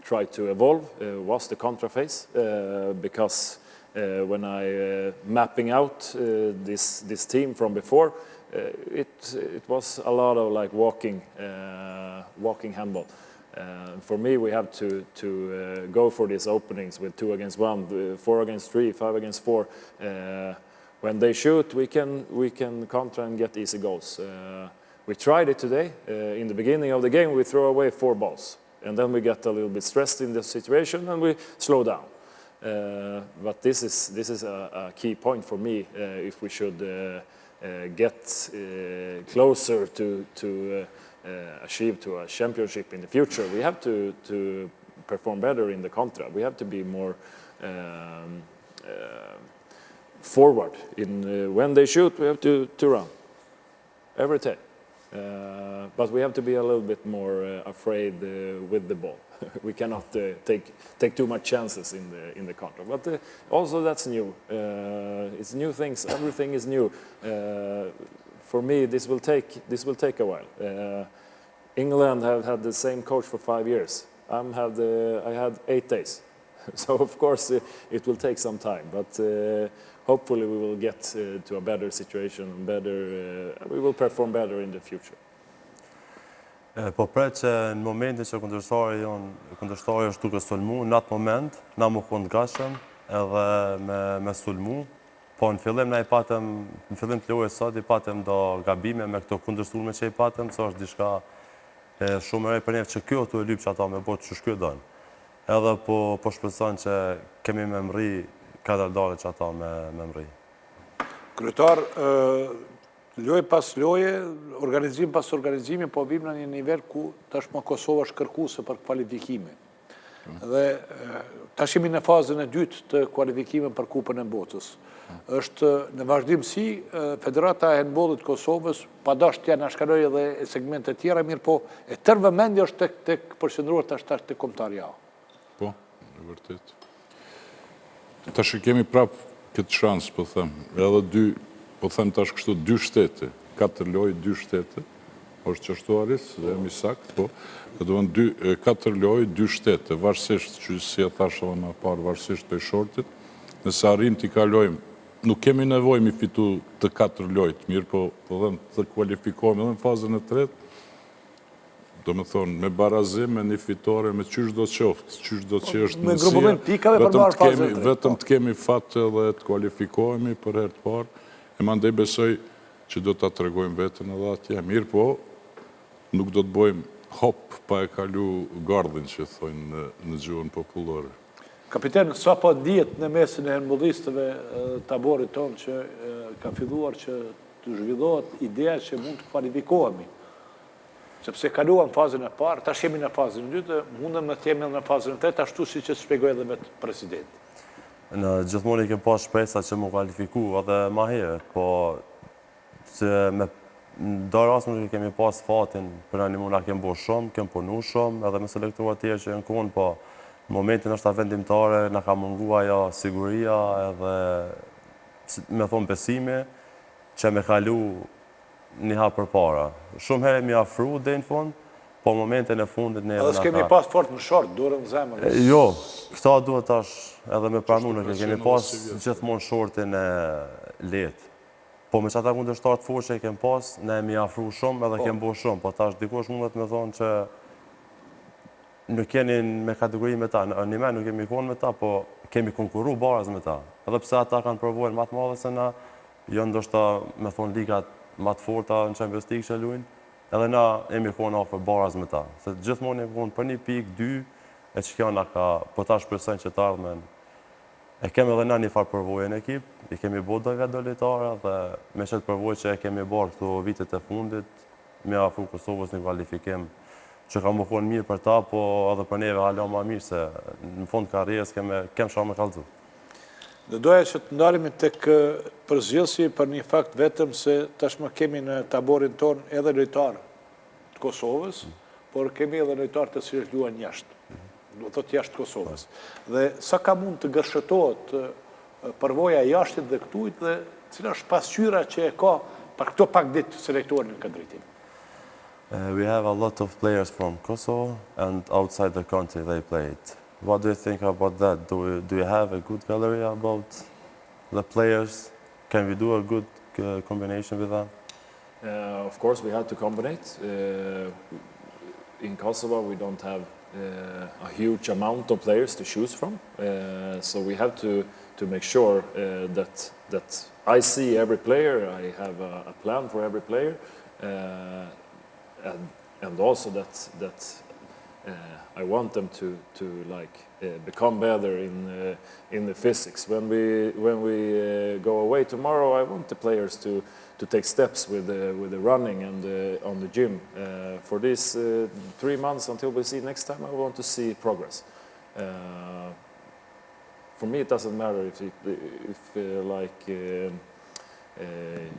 try to evolve was the contra phase, because when I mapping out this team from before, it was a lot of like walking handball. For me, we have to go for these openings with 2 against 1, 4 against 3, 5 against 4. When they shoot, we can counter and get easy goals. We tried it today. In the beginning of the game, we throw away 4 balls, and then we get a little bit stressed in the situation and we slow down. But this is a key point for me if we should get closer to achieve to a championship in the future. We have to perform better in the contra. We have to be more forward. When they shoot, we have to run every time. But we have to be a little bit more afraid with the ball. We cannot take too much chances in the contra. But also that's new. It's new things. Everything is new. For me, this will take a while. England have had the same coach for 5 years. I had 8 days. So of course it will take some time, but hopefully we will get to a better situation, we will perform better in the future. Po pret që në momentin që kundërshtari është duke sulmu, në atë moment, na më kënd gashëm edhe me sulmu, Po në fillim në fillim të lojës sot i patëm do gabime me këto kundërshtume që i patëm, so është diçka shumë e re për neve që kjo të e lypë që ata me botë që shkjo dojnë. Edhe po shpëtëson që kemi me mri kadardare që ata me mri. Kryetar, lojë pas loje, organizim pas organizimi, po vim në një nivel ku tashmë Kosova është kërkuese për kvalifikime. Dhe tash jemi në fazën e dytë të kualifikimit për Kupën e Botës. Është në vazhdimsi Federata e Handbollit të Kosovës, padash t'ja nashkaloj edhe segmente tjera, mirë po e tërë vëmendje është tek përqendruar tash tek kombëtarja. Po, e vërtet. Tash kemi prap këtë shans, po them, edhe dy, po them tash kështu, 2 shtete, 4 lojë, 2 shtete, është qështu Aris, dhe jemi sakt, po, dhe duhen 4 lojë, 2 shtete, varsisht, që si e thashë edhe në parë, varsisht për shortit, nëse arrim t'i kalojmë, nuk kemi nevoj mi fitu të 4 lojët, mirë, po dhe të kualifikohemi edhe në fazën e tretë, do me thonë, me barazim, me një fitore, me qysh do të qoftë, qysh do të që është me grumbullin pikave për marë fazën e tretë. Vetëm të kemi fatë dhe të kualifikohemi për herë të parë, e mandej besoj që do të tregojmë vetën edhe atje. Mirë po, nuk do të bojmë hop pa e kalu gardhin, që thojnë në gjuhën popullore. Kapiten, sa po ndihet në mesin e handbollistëve taborit tonë që ka filluar që të zhvillohet ideja që mund të kualifikohemi. Sepse kaluam fazën e parë, tash jemi në fazën e dytë, mundem në jemi në fazën e tretë, ashtu si që shpjegoi edhe vetë presidenti. Në gjithmonë i kem pas shpresa që më kualifiku edhe ma herët, po që me do rast nuk kemi pas fatin, për një mund a kem bo shumë, kem punu shumë, edhe me selektuar tjerë që në konë, po në momentin është ta vendimtare, në ka mungu ajo siguria edhe me thonë besime që me kalu një hapë për para. Shumë herë mi afru dhe në fund, po momentin e fundit ne... Edhe s'kemi pas fort në short, durën në zemër. Jo, këta duhet tash edhe me pranu, nuk kemi pas gjithmonë shortin e letë. Po me që ata kundërshtar të forë që i kem pas, ne mi afru shumë edhe kem bo shumë, po tash dikush mundet me thonë që nuk keni me kategori me ta, një me nuk kemi konë me ta, po kemi konkuru baraz me ta. Edhe pse ata kanë përvojnë matë madhe se na, jo ndoshta me thonë ligat matë forta në Champions League që luajnë, edhe na jemi konë ofër baraz me ta. Se gjithmonë jemi konë për 1 pikë, 2, e që kjo na ka, po ta shpresojnë që të ardhmen. E kemi edhe na një farë përvojë në ekip, i kemi bërë doga dolitare dhe me qëtë përvojë që e kemi bërë këto vitet e fundit, me afru Kosovës një kvalifikim që ka më konë mirë për ta, po edhe për neve hala ma mirë se në fund karrierës kem shumë me kalëzu. Dhe doja që të ndalimi tek përzgjellësi për një fakt vetëm se tashmë kemi në taborin tonë edhe lojtarë të Kosovës, por kemi edhe lojtarë të cilët luajnë jashtë, do thot jashtë Kosovës. Dhe sa ka mund të gërshëtohet përvoja jashtit dhe këtujt dhe cila është pasqyra që e ka për këto pak ditë selektuar në këtë drejtim. We have a lot of players from Kosovo and outside the country they played. What do you think about that? Do you have a good gallery about the players? Can we do a good combination with them? Of course, we have to combine. In Kosovo, we don't have a huge amount of players to choose from, so we have to make sure that I see every player, I have a plan for every player, and also that I want them to become better in the physics. When we go away tomorrow, I want the players to take steps with the running and on the gym. For these 3 months until we see next time, I want to see progress. For me, it doesn't matter if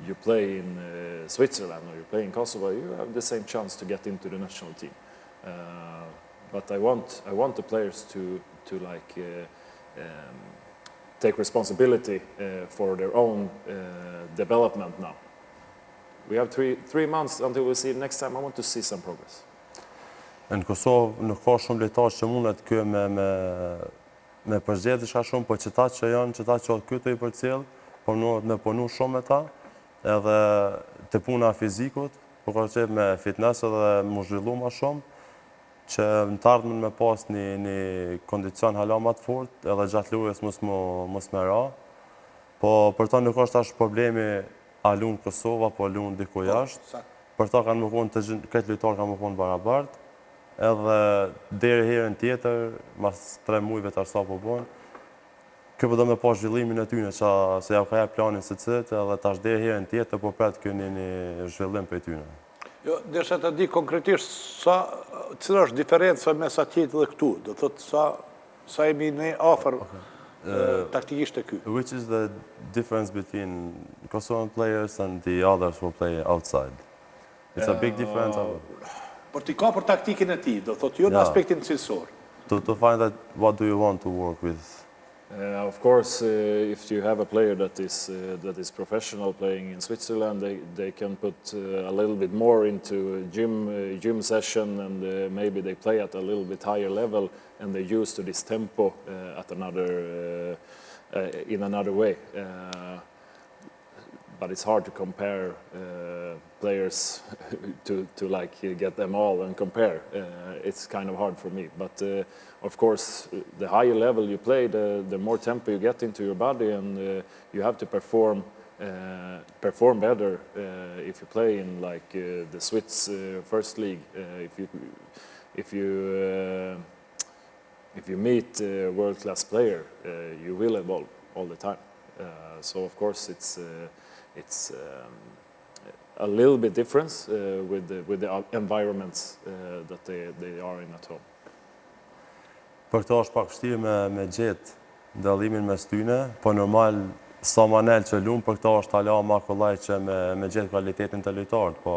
you play in Switzerland or you play in Kosovo. You have the same chance to get into the national team. But I want the players to take responsibility for their own development now. We have three months until we see next time. I want to see some progress. Në Kosovë nuk ka shumë lojtarë që mundet kjo me përzgjedhë diçka shumë, po qëta që janë, qëta që kyto i përcjell, përnohet me punu shumë me ta, edhe të puna fizikut, po ka qep me fitness edhe më zhvillu ma shumë, që në të ardhmen me pas një kondicion hala ma të fort, edhe gjatë lujës mos me ra. Po për ta nuk është ashtë problemi a lunë Kosova, po lunë diko jashtë. Për ta kanë më konë këtë lojtarë kanë më konë barabartë, edhe deri herën tjetër, mas 3 mujve të arsa po bonë, kjo po do me pa zhvillimin e tyne, se ja ka jep planin se cëtë, edhe tash deri herën tjetër, po pretë kjo një zhvillim për tyne. Jo, desha të di konkretisht cila është diferenca mes atjet dhe këtu, do thotë sa jemi ne afer taktikisht e ky. Which is the difference between Kosovan players and the others who play outside? It's a big difference. Por ti ka për taktikin e ti, do thotë jo në aspektin cilësor. To find out what do you want to work with. Of course, if you have a player that is professional playing in Switzerland, they can put a little bit more into a gym session, and maybe they play at a little bit higher level, and they're used to this tempo at in another way. But it's hard to compare players to like get them all and compare. It's kind of hard for me. But of course, the higher level you play, the more tempo you get into your body, and you have to perform better if you play in like the Swiss first league. If you meet a world-class player, you will evolve all the time. So of course, it's a little bit difference with the environments that they are in at home. Për këta është pak vështirë me gjetë dallimin mes tyne, po normal sa manel që lumë, për këta është hala ma kollaj që me gjetë kualitetin të lojtarët, po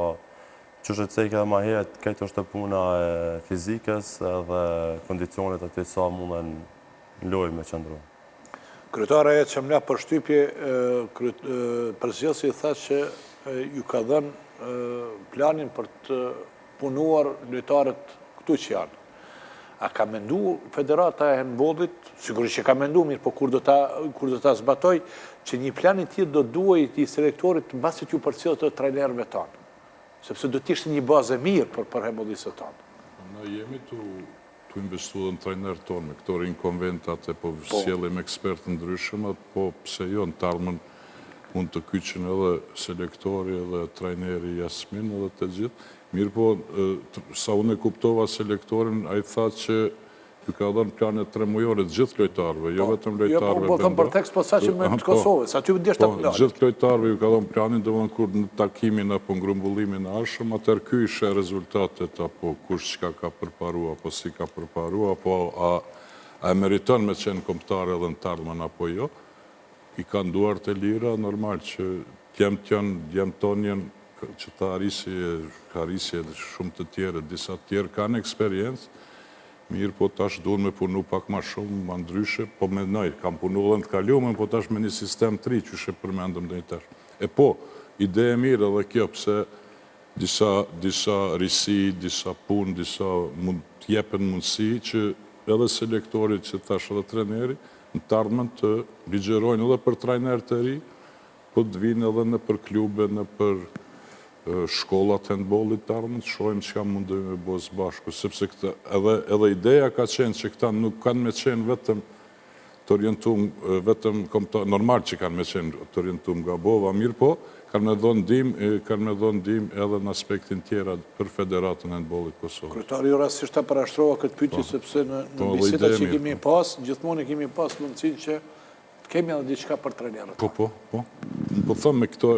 që është të cekë edhe ma heret, këtë është të puna fizikës dhe kondicionet aty sa mundën në lojë me qëndru. Kryetara e që mla për shtypje, përzgjellësi tha që ju ka dhenë planin për të punuar lojtarët këtu që janë. A ka mendu Federata e Handbollit, sigurisht që ka mendu mirë, po kur do ta zbatoj, që një plan i tillë do duhet i selektorit mbasi t'ju përcjellët të trajnerëve tanë, sepse do t'ishte një bazë mirë për handbollistët tanë. Ne jemi tu investu dhe në trajnerë tonë, me këto rinë konventat e po sjellim ekspertë ndryshëm, po pse jo në tarmën mund të kyqen edhe selektori edhe trajneri Jasmin edhe të gjithë. Mirë po, sa unë e kuptova selektorin, a i tha që ju ka dhënë planet 3 mujore të gjithë lojtarëve, jo vetëm lojtarëve Jo, po thëmë për tekst, po sa që me të Kosovës, sa që vëndjesht të planet. Gjithë lojtarëve ju ka dhënë planin, dhe mënë kur në takimin apo në grumbullimin arshëm, atër ky ishe rezultatet, apo kush qka ka përparu, apo si ka përparu, apo a e meriton me qenë komptare edhe në tarmën, apo jo, i ka nduar të lira, normal që djemë tonjen, që ta harisje shumë të tjere, disa tjere kanë eksperiencë, mirë po tash duhet me punu pak ma shumë, ma ndryshe, po me nëjë, kam punu dhe në të kalume, po tash me një sistem 3, që shë përmendëm dhe një tash. E po, ide e mirë edhe kjo, pëse disa risi, disa pun, disa t'jepen mundësi, që edhe selektorit që tash edhe treneri, në tarmën të ligjerojnë edhe për trajner të ri, po të vinë edhe në për klube, në për shkollat handbollit të armën, shojmë që ka mundojmë me bozë bashku, sepse edhe ideja ka qenë që këta nuk kanë me qenë vetëm të orientum, vetëm normal që kanë me qenë të orientum nga bova, mirë po, kanë me dhonë dim edhe në aspektin tjera për Federatën e handbollit Kosovë. Kryetari ju rastisht ta parashtrova këtë pyetje, sepse në biseda që kemi pas, gjithmonë kemi pas mundësinë që kemi edhe diçka për trajnerët. Po. Po thëmë me këto,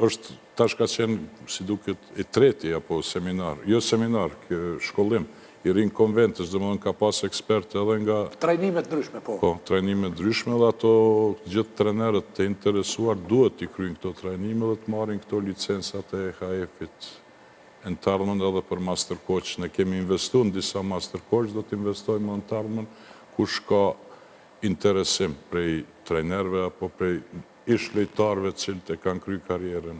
është tash ka qenë, si duket, e treti, apo seminar, jo seminar, shkollim, i rinë konventës, dhe më dhënë ka pas ekspertë edhe nga... Trajnimet ndryshme, po. Po, trajnimet ndryshme, dhe ato gjithë trenerët të interesuar duhet t'i kryjnë këto trajnime dhe të marrin këto licensat e EHF-it në tarmën edhe për master coach. Ne kemi investu në disa master coach, do t'investojmë në tarmën, kush ka interesim prej trajnerve apo prej ish lojtarëve cilët e kanë kry karierën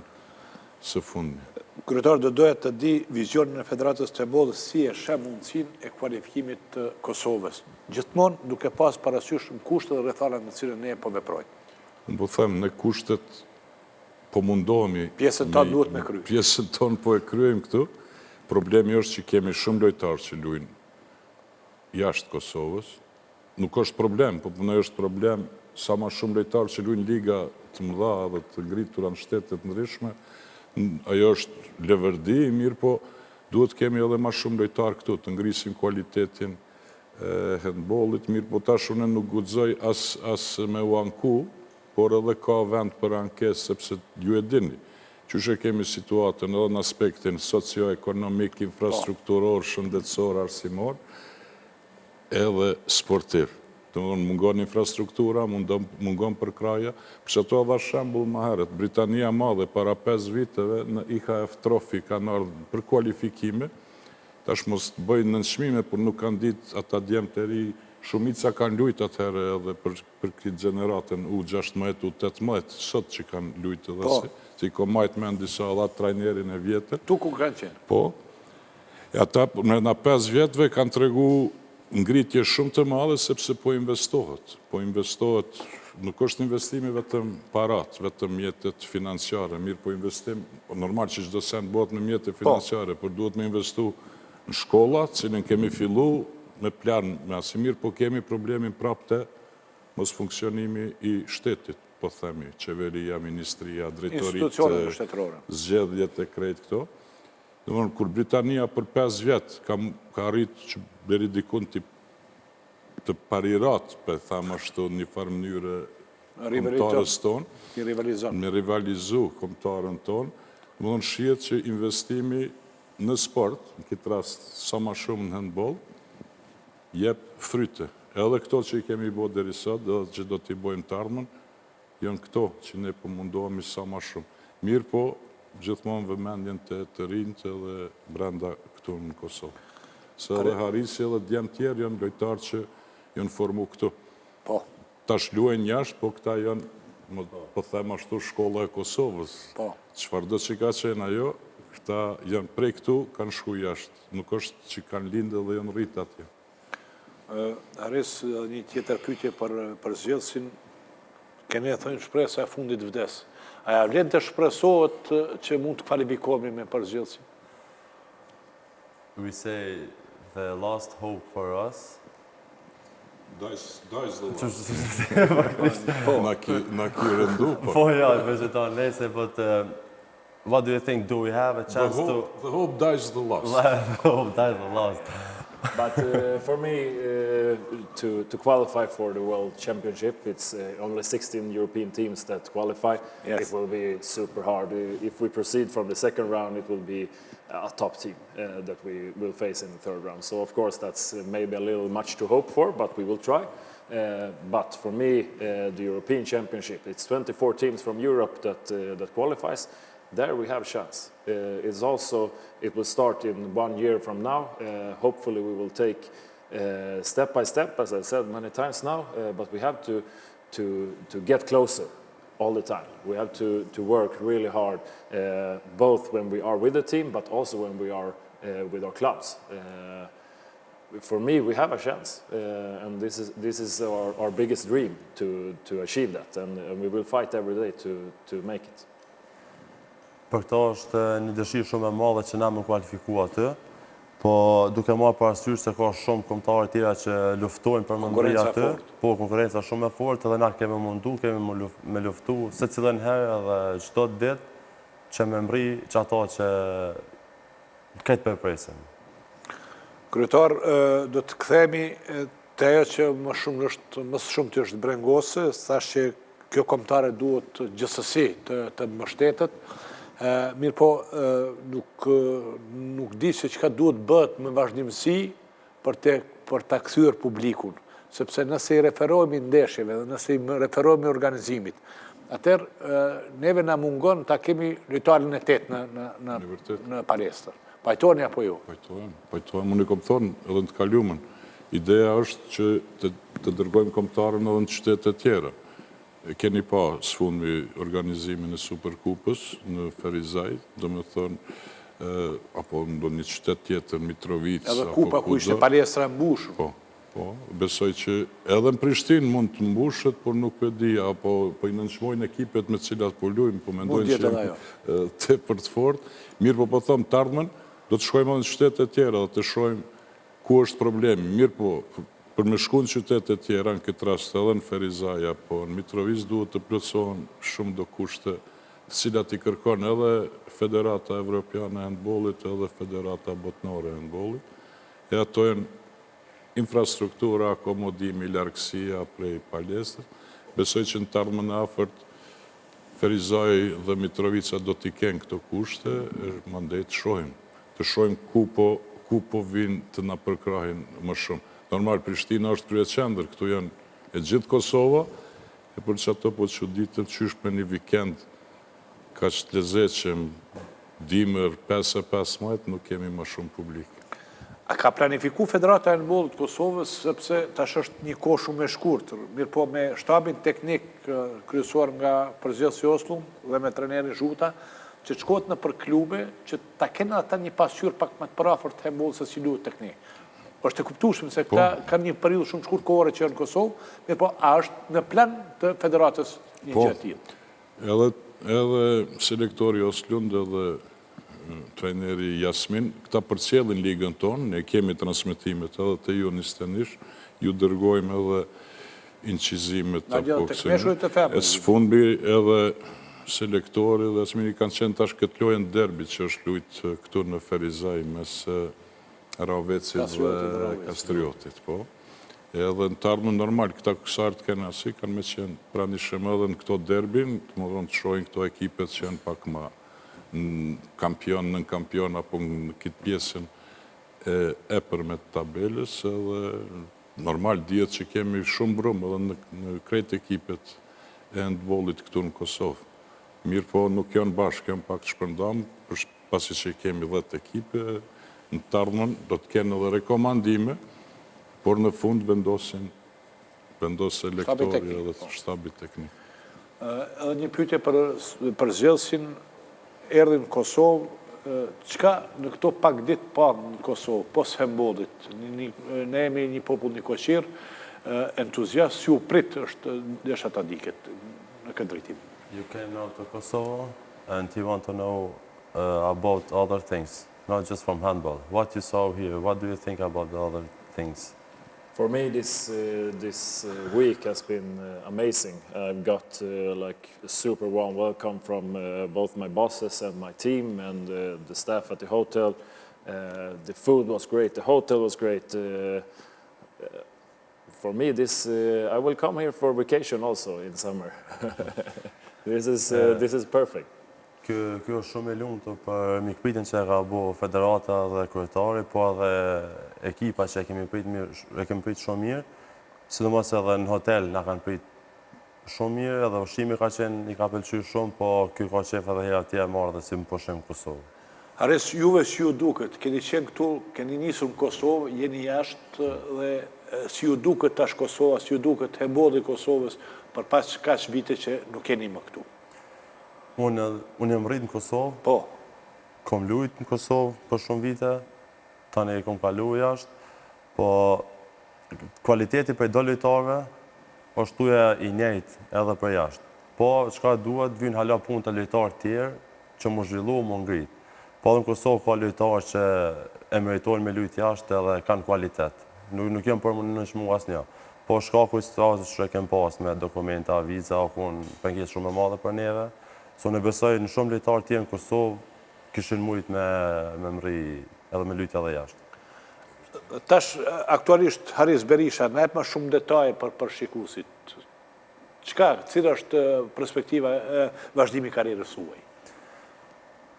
së fundi. Kryetar, do doja të di vizionin e Federatës të handbollit si e sheh mundësinë e kualifikimit të Kosovës, gjithmonë duke pas parasysh në kushtet dhe rrethanat në cilën ne po veprojmë. Unë po them, ne kushtet po mundohemi... Pjesën tonë duhet me kry. Pjesën tonë po e kryejmë këtu. Problemi është që kemi shumë lojtarë që luajnë jashtë Kosovës. Nuk është problem, po përnë është problem sa ma shumë lojtarë që luajnë liga të mëdha dhe të ngritura në shtetet ndryshme, ajo është leverdi, mirë po duhet kemi edhe ma shumë lojtarë këtu, të ngrisim kualitetin handballit, mirë po tash unë nuk guxoj as me u anku, por edhe ka vend për ankesë, sepse ju e dini, qyshe kemi situatën edhe në aspektin socio-ekonomik, infrastrukturor, shëndetësor, arsimor, edhe sportiv. Të mungon infrastruktura, mungon përkraja, përse to dha shembull më herët, Britania Madhe para 5 viteve në IHF Trophy kanë ardhur për kualifikime, tash mos të bëjnë nënçmime, por nuk kanë ditë ata djemë të ri, shumica kanë lujtë atëherë edhe për këtë gjeneratën U16, U18, sot që kanë lujtë edhe si ko majtë me në disa edhe trajnerin e vjetër. Tu ku kanë qenë? Po, ata në 5 vjetëve kanë të regu ngritje shumë të madhe, sepse po investohet. Po investohet, nuk është investimi vetëm parat, vetëm mjetet financiare, mirë po investim, normal që çdo send bëhet me mjetet financiare, por duhet me investu në shkollat, cilën kemi fillu me plan me asimir, po kemi problemin prapte mos funksionimi i shtetit, po themi, qeveria, ministria, institucionet shtetërore, zgjedhjet e krejt këto. Kur Britania për 5 vjetë ka rritë që deri dikun të parirat, për thamë ashtu një farë mënyre komtarës tonë, me rivalizu komtarën tonë, më dhënë shihet që investimi në sport, në këtë rast sa ma shumë në handball, jep fryte. Edhe këto që i kemi bo deri sot, dhe që do t'i bojmë të ardhmen, janë këto që ne po mundohemi sa ma shumë. Mirë po, gjithmonë vëmendjen të rinjtë edhe brenda këtu në Kosovë. Se edhe Harisi edhe djemë tjerë janë lojtarë që janë formu këtu. Po. Tash luajnë jashtë, po këta janë, po them ashtu, shkolla e Kosovës. Po. Çfarë do që ka qenë ajo, këta janë prej këtu, kanë shku jashtë. Nuk është që kanë lindë dhe janë rritë atje. Haris, një tjetër pyetje për zgjedhësin, kene e thënë shpresa e fundit vdes. Aja vlen të shpresohet që mund të kvalifikohemi me për zgjedhësin? We say the last hope for us. Dies the last. Na ki rëndu, po. Po ja, vegetar nese, but what do you think? Do we have a chance to... The hope dies the last. The hope dies the last. But for me, to qualify for the World Championship, it's only 16 European teams that qualify. Yes. It will be super hard. If we proceed from the second round, it will be a top team that we will face in the third round. So, of course, that's maybe a little much to hope for, but we will try. But for me, the European Championship, it's 24 teams from Europe that qualifies. There we have a chance. It will start in 1 year from now. Hopefully we will take step by step, as I said many times now, but we have to get closer all the time. We have to work really hard, both when we are with the team, but also when we are with our clubs. For me, we have a chance, and this is our biggest dream to achieve that, and we will fight every day to make it. Për këto është një dëshirë shumë e madhe që na më kualifikua aty, po duke marrë parasysh se ka shumë kombëtarë tjera që luftojnë për më ngri aty. Po, konkurenca shumë e fortë edhe na kemi mundu, kemi me luftu se cilën herë edhe çdo ditë që me mbri që ato që këtë përpresin. Kryetar, do të kthehemi te ajo që më shumë të është brengose, thash që kjo kombëtare duhet gjithsesi të mbështetet. Mirë po, nuk di se çka duhet bëhet me vazhdimësi për ta kthyer publikun, sepse nëse i referohemi ndeshjeve dhe nëse i referohemi organizimit, atëherë neve na mungon ta kemi lojtarin e 8 në palestër. Pajtoni apo jo? Pajtojmë, unë i kom thonë edhe në të kaluamën. Ideja është që të dërgojmë kombëtarën edhe në qytete tjera. Keni pa sfundmi organizimin e Superkupës në Ferizaj, do me thonë, apo në një qytet tjetër, Mitrovica. Edhe kupa ku ishte palestra mbushur. Po, besoj që edhe në Prishtinë mund të mbushet, por nuk për di, apo i nënçmojnë ekipet me cilat po luajmë, po mendojnë që janë tepër të fortë. Mirë po thëmë të ardhmen, do të shkojmë në qytete tjera dhe të shohim ku është problemi. Mirë po, për me shku në qytetet tjera, në këtë rast edhe në Ferizaja, po në Mitrovic duhet të plotësohen shumë do kushte, cilat i kërkon edhe Federata Evropiane e Handbollit, edhe Federata Botnore e Handbollit. E ato janë infrastruktura, akomodimi, largësia prej palestres. Besoj që në tarmën e afërt Ferizaj dhe Mitrovica do t'i kenë këto kushte, mandej të shohim ku po vinë të na përkrahin më shumë. Normal, Prishtina është kryeqendër, këtu janë e gjithë Kosova, e për që ato po që ditë të qysh me një vikend ka që të lezeqem dimër 5-15 nuk kemi më shumë publik. A ka planifiku Federata e Handbollit të Kosovës, sepse tash është një kohë shumë e shkurtër, mirë po me shtabin teknik kryesuar nga përzgjedhësi Oslum dhe me trenerin Zhuta, që të shkohet në për klube, që ta kenë ata një pasqyrë pak më të parafort të handbollit se si luhet tek ne. Është e kuptueshme se këta kanë një periudhë shumë shkurt kohore që janë në Kosovë, mirë po a është në plan të federatës një gjë e tillë? Edhe selektori Oslund edhe trajneri Jasmin, këta përcjellin ligën tonë, ne kemi transmitimet edhe të ju nistenish, ju dërgojmë edhe incizimet apo e sfundbi edhe selektori dhe Jasmini kanë qenë tash këtë lojën derbi që është lujtë këtu në Ferizaj mes Ravecit dhe Kastriotit, po. Edhe në tarmën normal, këta kësartë kanë asi, kanë me qenë pranishëm edhe në këto derbin, të më dhonë të shojnë këto ekipet që janë pak ma në kampion, apo në këtë pjesën e përmet tabelës, edhe normal djetë që kemi shumë brumë edhe në krejt ekipet e handbollit këtu në Kosovë. Mirë po nuk janë bashkë, janë pak të shpërndam, pasi që kemi 10 ekipe, në tarmën do të kenë edhe rekomandime, por në fund vendosë elektori edhe shtabi teknik. Edhe një pyetje për zgjedhësin, erdhi në Kosovë, çka në këto pak ditë pa në Kosovë, pos handbollit, ne jemi një popull një koqir, entuziast, si u prit është desha ta diket në këtë drejtim. You came now to Kosovo and you want to know about other things, not just from handball. What you saw here, what do you think about the other things? For me, this week has been amazing. I've got like a super warm welcome from both my bosses and my team and the staff at the hotel. The food was great, the hotel was great. For me, I will come here for vacation also in summer. This is perfect. Kjo është shumë e lumtur për mikpritjen që ka bo federata dhe kryetari, po edhe ekipa që e kemi prit shumë mirë, sidomos edhe në hotel na kanë prit shumë mirë, edhe ushqimi i ka pëlqyer shumë, po ky ka qef edhe hera tjetër marrë dhe si më pushim Kosovë. Ares, juve si ju duket, keni qenë këtu, keni nisur në Kosovë, jeni jashtë dhe si ju duket tash Kosova, si ju duket handbolli i Kosovës për pas kaq vite që nuk keni më këtu? Unë jam rrit në Kosovë. Po. Kom lujt në Kosovë për shumë vite, tani kom kalu jashtë, po kualiteti për do lojtarëve është tuja i njëjtë edhe për jashtë. Po, çka duhet, vynë hala punë të lojtarë tjerë që më zhvillu, më ngrit. Po edhe në Kosovë ka lojtarë që e meritojnë me lujt jashtë edhe kanë kualitet. Nuk jem për më në shmu asnjë. Po shkaku i situatës që kem pas me dokumenta, viza, kun pengesë shumë e madhe për neve. So në besoj në shumë lojtarë tjerë në Kosovë kishin mujt me mri edhe me lujt edhe jashtë. Tash, aktualisht, Haris Berisha, në epë më shumë detaje për shikusit. Cila është perspektiva e vazhdimi karrierës suaj?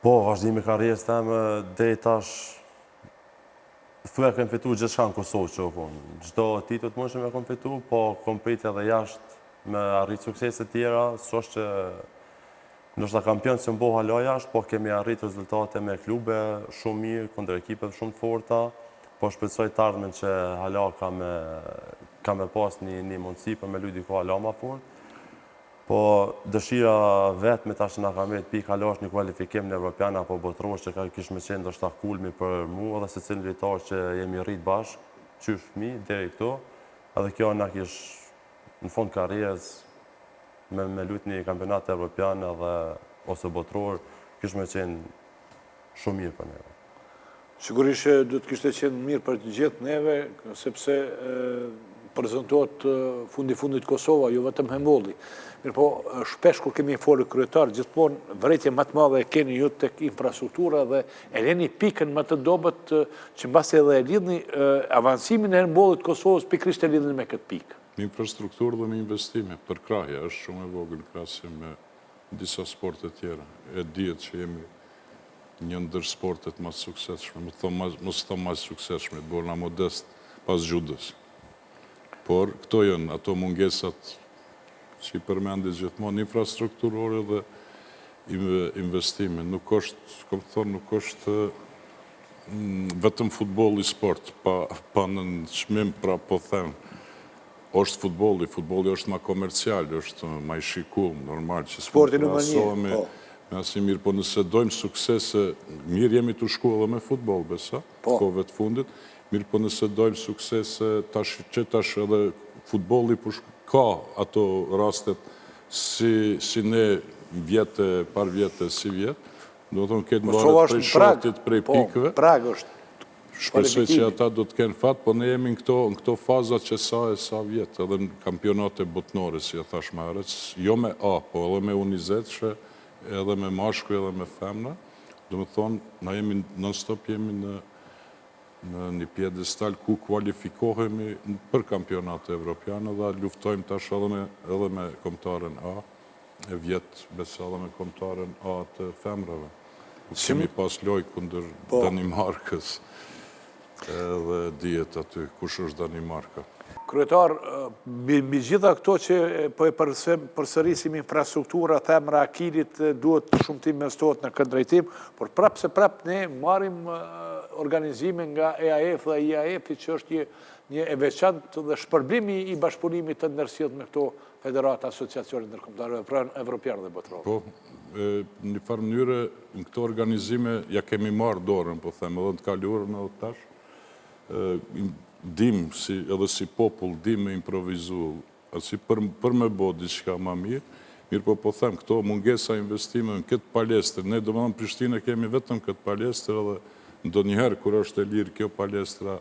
Po, vazhdimi karrierës temë, dhe tash, thuja kem fitu gjithçka në Kosovë që okon. Çdo titull të mundshëm e kom fitu, po kom prit edhe jashtë me arrit suksese tjera, s'është që ndoshta kampion që mbo hala jashtë, po kemi arrit rezultate me klube shumë mirë, kundër ekipet shumë të forta, po shpresoj të ardhmen që hala ka me pas një mundësi për me lujt diku hala ma fort. Po dëshira vetë me tash në kamet pik hala është një kualifikim në Evropian apo botror që ka kish me qenë ndoshta kulmi për mua dhe se cilin lojtar që jemi rrit bashkë, qysh fëmijë deri këtu, edhe kjo na kish në fund karrierës me lujt një kampionat evropian edhe ose botror, kish me qenë shumë mirë për neve. Sigurisht do të kishte qenë mirë për të gjithë neve, sepse prezentohet fundit Kosova, jo vetëm handbolli. Mirë po, shpesh kur kemi folë kryetar, gjithmonë vërejtje më të madhe e keni ju tek infrastruktura dhe e leni pikën më të dobët që mbasi edhe e lidhni avancimin e handbollit Kosovës pikërisht e lidhni me këtë pikë. Infrastrukturë dhe me investime, për krahja është shumë e vogël krahasim me disa sporte tjera. E dihet që jemi një ndër sportet më suksesshme, mos thon më suksesshme, të bëna modest pas judës. Por këto janë ato mungesat që i përmendit gjithmonë infrastrukturore dhe investime. Nuk është vetëm futbolli sport, pa në çmim, pra po them, është futbolli është ma komercial, është ma i shikuar, normal që sporti në mënyrë. Me asi mirë, po nëse dojmë suksese, mirë jemi të shku edhe me futbol, besa, kove të fundit, mirë po nëse dojmë suksese, që tash edhe futbolli ka ato rastet si ne vjetë, par vjetë, si vjetë, do të thonë këtë mbarët prej shotit, prej pikëve. Prag është. Shpresoj që ata do të kenë fat, po ne jemi në këto fazat që sa vjetë, edhe në kampionate botnore, si e thash më herët, jo me A, po edhe me unizetëshe, edhe me mashkuj edhe me femna, do më thonë, na jemi non-stop jemi në një pjedestal ku kualifikohemi për kampionate evropiane dhe luftojmë tash edhe me kombëtaren A, e vjetë besa edhe me kombëtaren A të femrave. Kemi pas loj kundër Danimarkës edhe dijet aty, kush është Danimarka. Kryetar, mbi gjitha këto që po e përsërisim infrastruktura, themra akilit, duhet shumë të investohet në këtë drejtim, por prapë se prapë ne marim organizime nga EAF dhe IAF, që është një e veçantë dhe shpërblimi i bashkëpunimit të ndërsjellët me këto federata, asociacionit ndërkombëtare evropian dhe botror. Po, në një farë mënyrë, në këto organizime ja kemi marrë dorën, po them, edhe të kaluarën edhe tash, dim edhe si popull, dim me improvizu, asi për me bo diçka ma mirë, po them, këto mungesa investime në këtë palestër, ne do më në Prishtinë kemi vetëm këtë palestër, edhe ndo njëherë kur është e lirë kjo palestra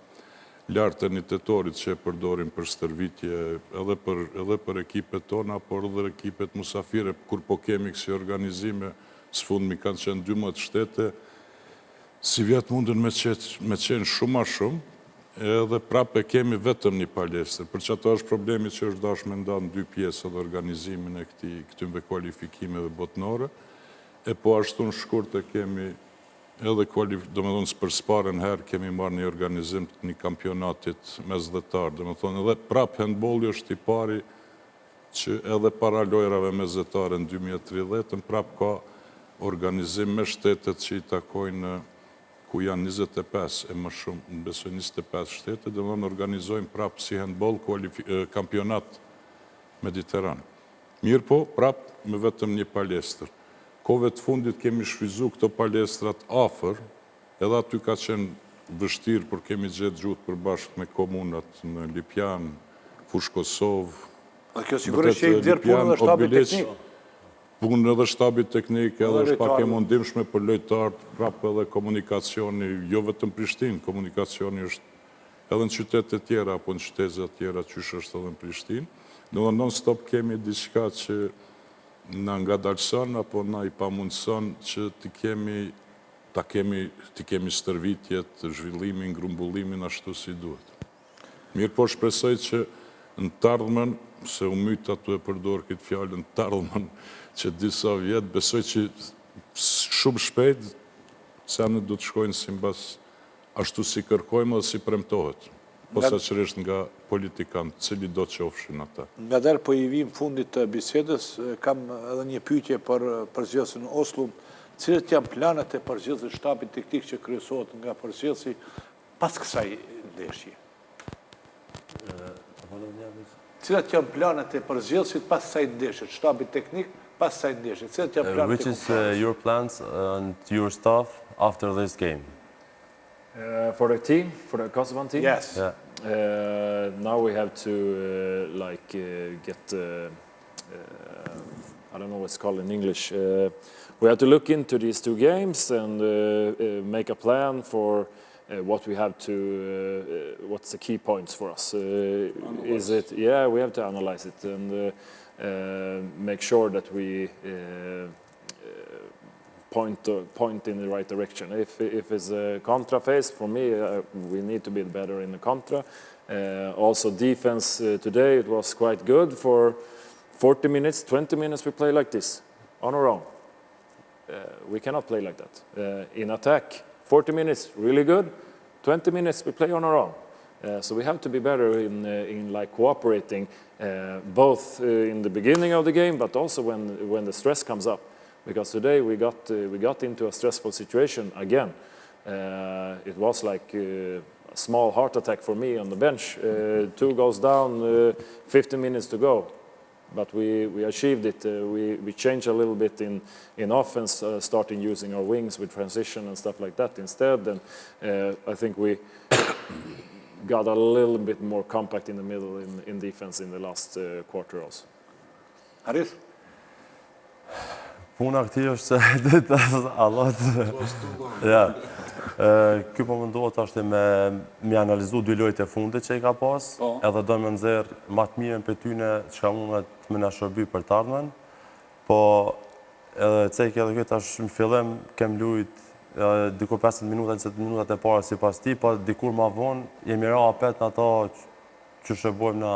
lartë e një tetorit që e përdorim për stërvitje, edhe për ekipet tona, por edhe ekipet musafire, kur po kemi kësi organizime, së fundmi kanë qenë 12 shtete, si vjetë mundën me qenë shumë a shumë, edhe prape kemi vetëm një palestër, për që ato është problemi që është dash me nda në 2 pjesë edhe organizimin e këtymve kualifikimeve botnore, e po ashtu në shkurt e kemi edhe do me thonë së përsparen herë kemi marrë një organizim të një kampionatit mesdhetar, do me thonë edhe prap handbolli është i pari që edhe para lojrave mesdhetare në 2030, prap ka organizim me shtetet që i takojnë ku janë 25 e më shumë, në besoj 25 shtete, dhe më organizojmë prapë si handball kampionat mediteran. Mirë po, prapë me vetëm një palestër. Kove të fundit kemi shfryzu këto palestrat afer, edhe aty ka qenë vështirë, por kemi gjetë gjutë përbashkët me komunat në Lipjan, Fush Kosovë. Dhe kjo sigurisht që i dirë punë dhe shtabit teknikë. Punë edhe shtabit teknikë, edhe është pak e mundimshme për lojtarë, prapë edhe komunikacioni, jo vetëm Prishtinë, komunikacioni është edhe në qytetet tjera, apo në qytetet tjera qysh është edhe në Prishtinë. Në non-stop kemi diçka që na ngadalson, apo na i pamundson që të kemi stërvitjet, zhvillimin, grumbullimin ashtu si duhet. Mirë po shpresoj që në të ardhmen, se u mytë atu e përdor këtë fjallën, të ardhmen që disa vjetë, besoj që shumë shpejt, se anë du të shkojnë si mbas ashtu si kërkojmë dhe si premtohet, posa qërisht nga politikanë, cili do që ofshin ata. Nga derë po i vim fundit të bisedës, kam edhe një pyetje për përzgjedhësin në Oslo, cilët janë planet e përzgjedhësit shtabit teknik që kryesohet nga përzgjedhësi pas kësaj ndeshje? Cilat janë planet e përzgjedhësit pas kësaj ndeshje, shtabit teknik pas kësaj ndeshje? Cilat janë planet e Which is your plans and your staff after this game? For the team, for the Kosovan team? Yes. Now we have to get I don't know what's called in English. We have to look into these two games and make a plan for what we have to, what's the key points for us. Is it, yeah, we have to analyze it and make sure that we point in the right direction. If it's a contra phase, for me, we need to be better in the contra. Also defense today, it was quite good for 40 minutes, 20 minutes we play like this, on our own. We cannot play like that. In attack, 40 minutes, really good. 20 minutes, we play on our own. So we have to be better in like cooperating, both in the beginning of the game, but also when the stress comes up. Because today we got into a stressful situation again. It was like a small heart attack for me on the bench. 2 goals down, 15 minutes to go. But we achieved it. We changed a little bit in offense, starting using our wings with transition and stuff like that instead. And I think we got a little bit more compact in the middle in defense in the last quarter also. Haris? Puna këti është se Allah ja. Ky po mundohet është me analizu dy lojët e fundit që i ka pas, edhe do me nxerr më të mirën për tyne çka mundet me na shërby për të ardhmen. Po edhe cek edhe këtë është në fillim kem lujt dikur 15 minuta, 20 minutat e para sipas ti, po dikur më vonë jemi ra apet në ato që shërbojmë në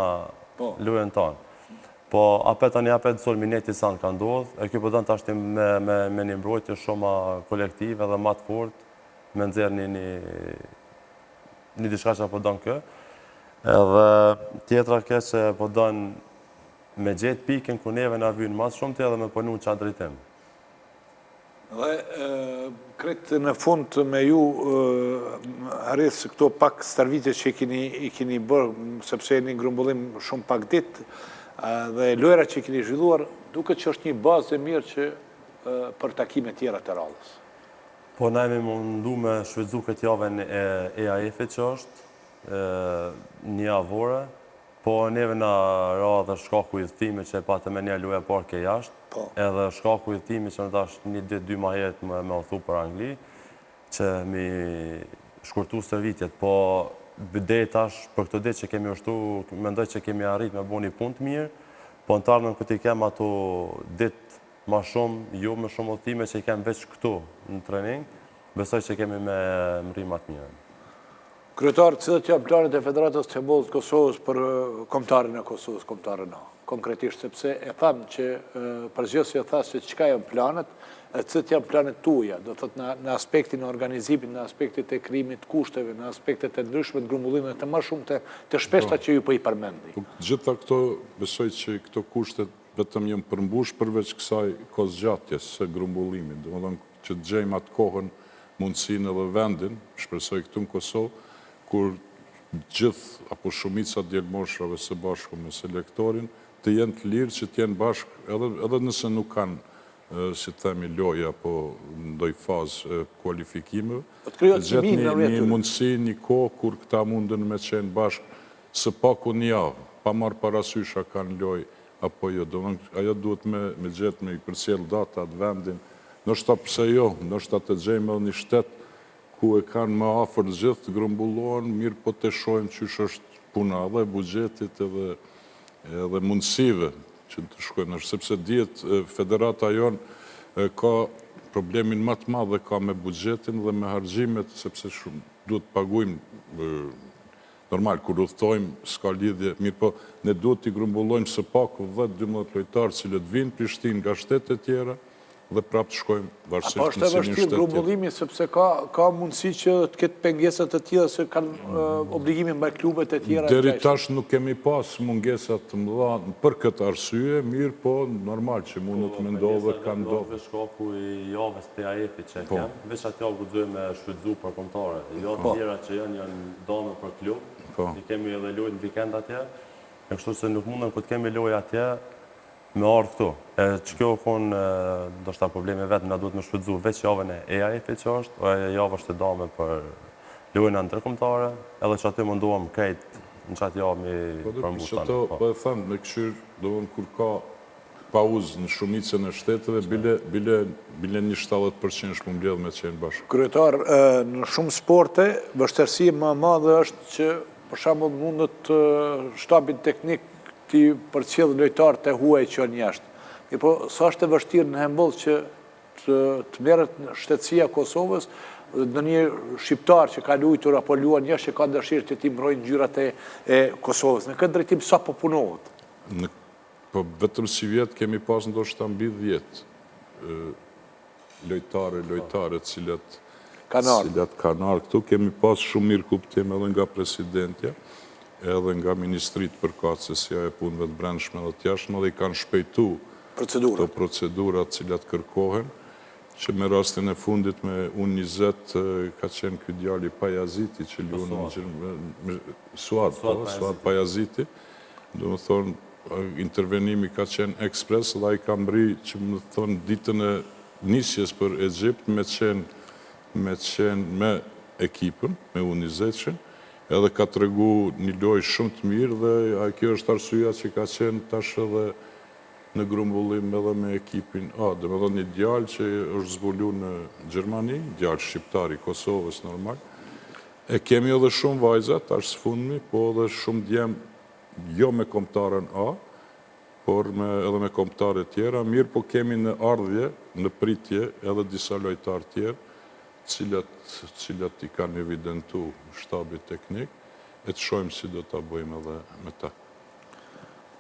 lojën tonë. Po apet tani apet Solmineti sa në ka ndodhë, e kjo përdojnë të ashtë me një mbrojtje shumë kolektive dhe matë fort, me nëzirë një dishka që përdojnë kë. Edhe tjetra kë që përdojnë me gjetë pikin ku neve në vynë matë shumë të edhe me përnu në qatë dritim. Dhe kretë në fund me ju, Haris, këto pak stërvitje që i kini bërë, sepse një grumbullim shumë pak ditë, dhe lojra që i keni zhvilluar, duke që është një bazë e mirë që për takime tjera të radhës. Po, na jemi mundu me shvedzu këtë javën e EAF-it që është, një avore, po neve na ra dhe shkaku i dhëtimi që e patë me një loja parë ke jashtë, edhe shkaku i dhëtimi që në tash një ditë dy ma jetë me othu për Angli, që mi shkurtu stërvitjet, po bëdetash për këtë ditë që kemi ushtu, mendoj që kemi arrit me bo një punë të mirë, po në tarmën këtë i kem ato ditë ma shumë, jo me shumë othime që i kem veç këtu në trening, besoj që kemi me mëri ma të mirë. Kryetar, cilët janë planet e Federatës të Futbollit të Kosovës për kombëtarin e Kosovës, kombëtarin A? Konkretisht, sepse e thamë që përgjithësi e tha se çka janë planet, cilët janë planet tuaja, do të thotë në aspektin e organizimit, në aspektet e krijimit të kushteve, në aspektet e ndryshme të grumbullimit të më shumë të shpeshta që ju po i përmendi. Gjitha këto, besoj që këto kushtet vetëm janë përmbush përveç kësaj kozgjatjes së grumbullimit. Domethënë që gjejmë atë kohën, mundësinë edhe vendin, shpresoj këtu në Kosovë, kur gjithë apo shumica djelmoshave së bashku me selektorin, të jenë të lirë që të jenë bashkë, edhe nëse nuk kanë, si të themi, loja apo ndoj fazë kualifikimeve, gjithë një mundësi, një kohë kur këta mundën me qenë bashkë së paku një javë, pa marë parasysh a kanë loj apo jo. Ajo duhet me gjithë me i përcjell data atë vendin, nështë ta pëse jo, nështë ta të gjejmë edhe një shtetë ku e kanë më afër gjithë të grumbullohen, mirë po të shojmë qysh është puna dhe bugjetit edhe mundësive që të shkojnë, sepse djetë federata jonë ka problemin më të madh dhe ka me bugjetin dhe me harxhimet, sepse duhet paguajmë normal, kur udhtojmë, s'ka lidhje, mirë po ne duhet t'i grumbullojmë së paku 10-12 lojtarë cilët vinë Prishtinë nga shtetet tjera, dhe prapë të shkojmë varsisht në cilin shtetë. Apo është e vështirë grumbullimi, sepse ka mundësi që të ketë pengesat të tjera se kanë obligimin mbaj klubet e tjera. Deri tash nuk kemi pas mungesat të mëdha për këtë arsye, mirë po normal që mundet me ndodhe ka ndodhe. Veç shkaku i javës të AF-it që kem, veç atë javë guxojmë me shfrytzu për kombëtare. Jo të tjera që janë dome për klub, i kemi edhe lojë në vikend atje, e kështu se nuk mundem këtë kemi lojë atje, me ardhë këtu. Që kjo konë, do shta probleme vetë, nga duhet me shfrytzu veç javën e EAF-it që është, o e javë është të dame për lojën e ndërkombëtare, edhe që aty munduam krejt në qatë javë mi përmbustan. Po e thëmë, me këshyrë, do vënë kur ka pauzë në shumicën e shteteve, bile një 70% shku mbledh me qenë bashkë. Kryetar, në shumë sporte, vështërsi më madhe është që, për shembull, mundet shtabit teknik të përcjell lojtarë të huaj që janë jashtë. Po, sa është e vështirë në handball që të merret në shtetësia Kosovës, në një shqiptar që ka luajtur apo luan jashtë që ka dëshirë që t'i mbrojnë ngjyrat e Kosovës. Në këtë drejtim sa po punohet? Po vetëm si vjetë kemi pas ndoshta mbi 10 lojtare cilat kanë ardhur këtu. Kemi pas shumë mirë kuptim edhe nga presidentja, edhe nga ministrit përkatësja e punëve të brendshme dhe të jashtme, dhe i kanë shpejtu këto procedurat cilat kërkohen, që me rastin e fundit me U20 ka qenë ky djali Pajaziti, që luan Suad Pajaziti, do më thonë, intervenimi ka qenë ekspres dhe i ka mbri që më thonë ditën e nisjes për Egjipt me qenë me ekipën, me U20-shin, edhe ka të regu një lojë shumë të mirë dhe kjo është arsyeja që ka qenë tash edhe në grumbullim edhe me ekipin A. Dhe me dhe një djallë që është zbulu në Gjermani, djallë shqiptari Kosovës normal. E kemi edhe shumë vajza, tash së fundmi, po edhe shumë djemë jo me kombëtarën A, por edhe me kombëtare tjera, mirë po kemi në ardhje, në pritje, edhe disa lojtarë tjerë, cilat i kanë evidentu shtabit teknik, e të shojmë si do të bëjmë edhe me ta.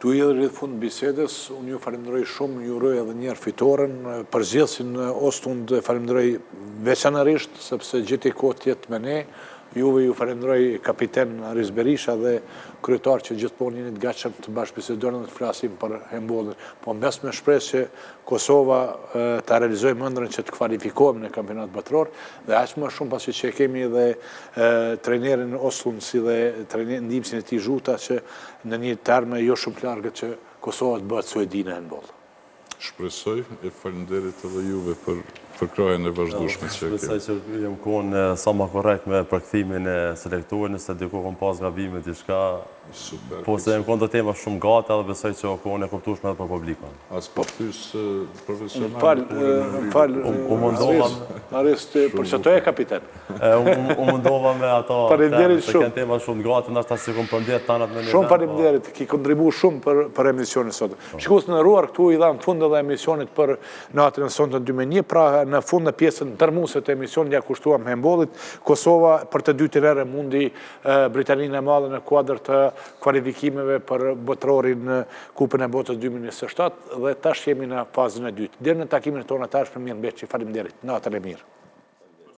Tu i edhe rrëth fund bisedës, unë ju falenderoj shumë, ju uroj edhe njerë fitoren, përzgjedhësin Ostund falenderoj veçanërisht, sepse gjithi kohë tjetë me ne, juve ju falenderoj kapiten Aris Berisha dhe kryetar që gjithmonë jeni të gatshëm të bashkëbisedojmë dhe të flasim për handballin. Po mbes me shpresë që Kosova ta realizojë ëndrrën që të kvalifikohem në kampionat botror dhe aq më shumë pasi që kemi edhe trajnerin Ostund si dhe ndihmësin e tij Zhuta që në një terme jo shumë të largët që Kosova të bëhet suedine handball. Shpresoj e falenderit edhe juve për krajën e vazhdueshme që kemi. Shpresoj që jem konë sa më korrekt me përkthimin e selektuar, nëse diku kom pas gabime diçka. Po se jem konë të tema shumë gata dhe besoj që konë e kuptueshme edhe për publikun. As po pyes profesional. U mundova Aris për çfarë e kapiten? U mundova me ato. Faleminderit shumë. Kanë tema shumë gata, ndoshta si kom përmbledh tanat me ne. Shumë faleminderit, ki kontribuar shumë për emisionin sot. Shikues të nderuar, këtu i dham fund edhe emisionit për natën e sonte 2001, pra në fund në pjesën tërmuese të emisionit ja kushtuam handballit. Kosova për të dytën herë mundi Britaninë e Madhe në kuadër të kualifikimeve për botrorin në Kupën e Botës 2027 dhe tash jemi në fazën e dytë. Deri në takimin tonë të ardhshëm, mirëmbëjtje, faleminderit. Natën e mirë.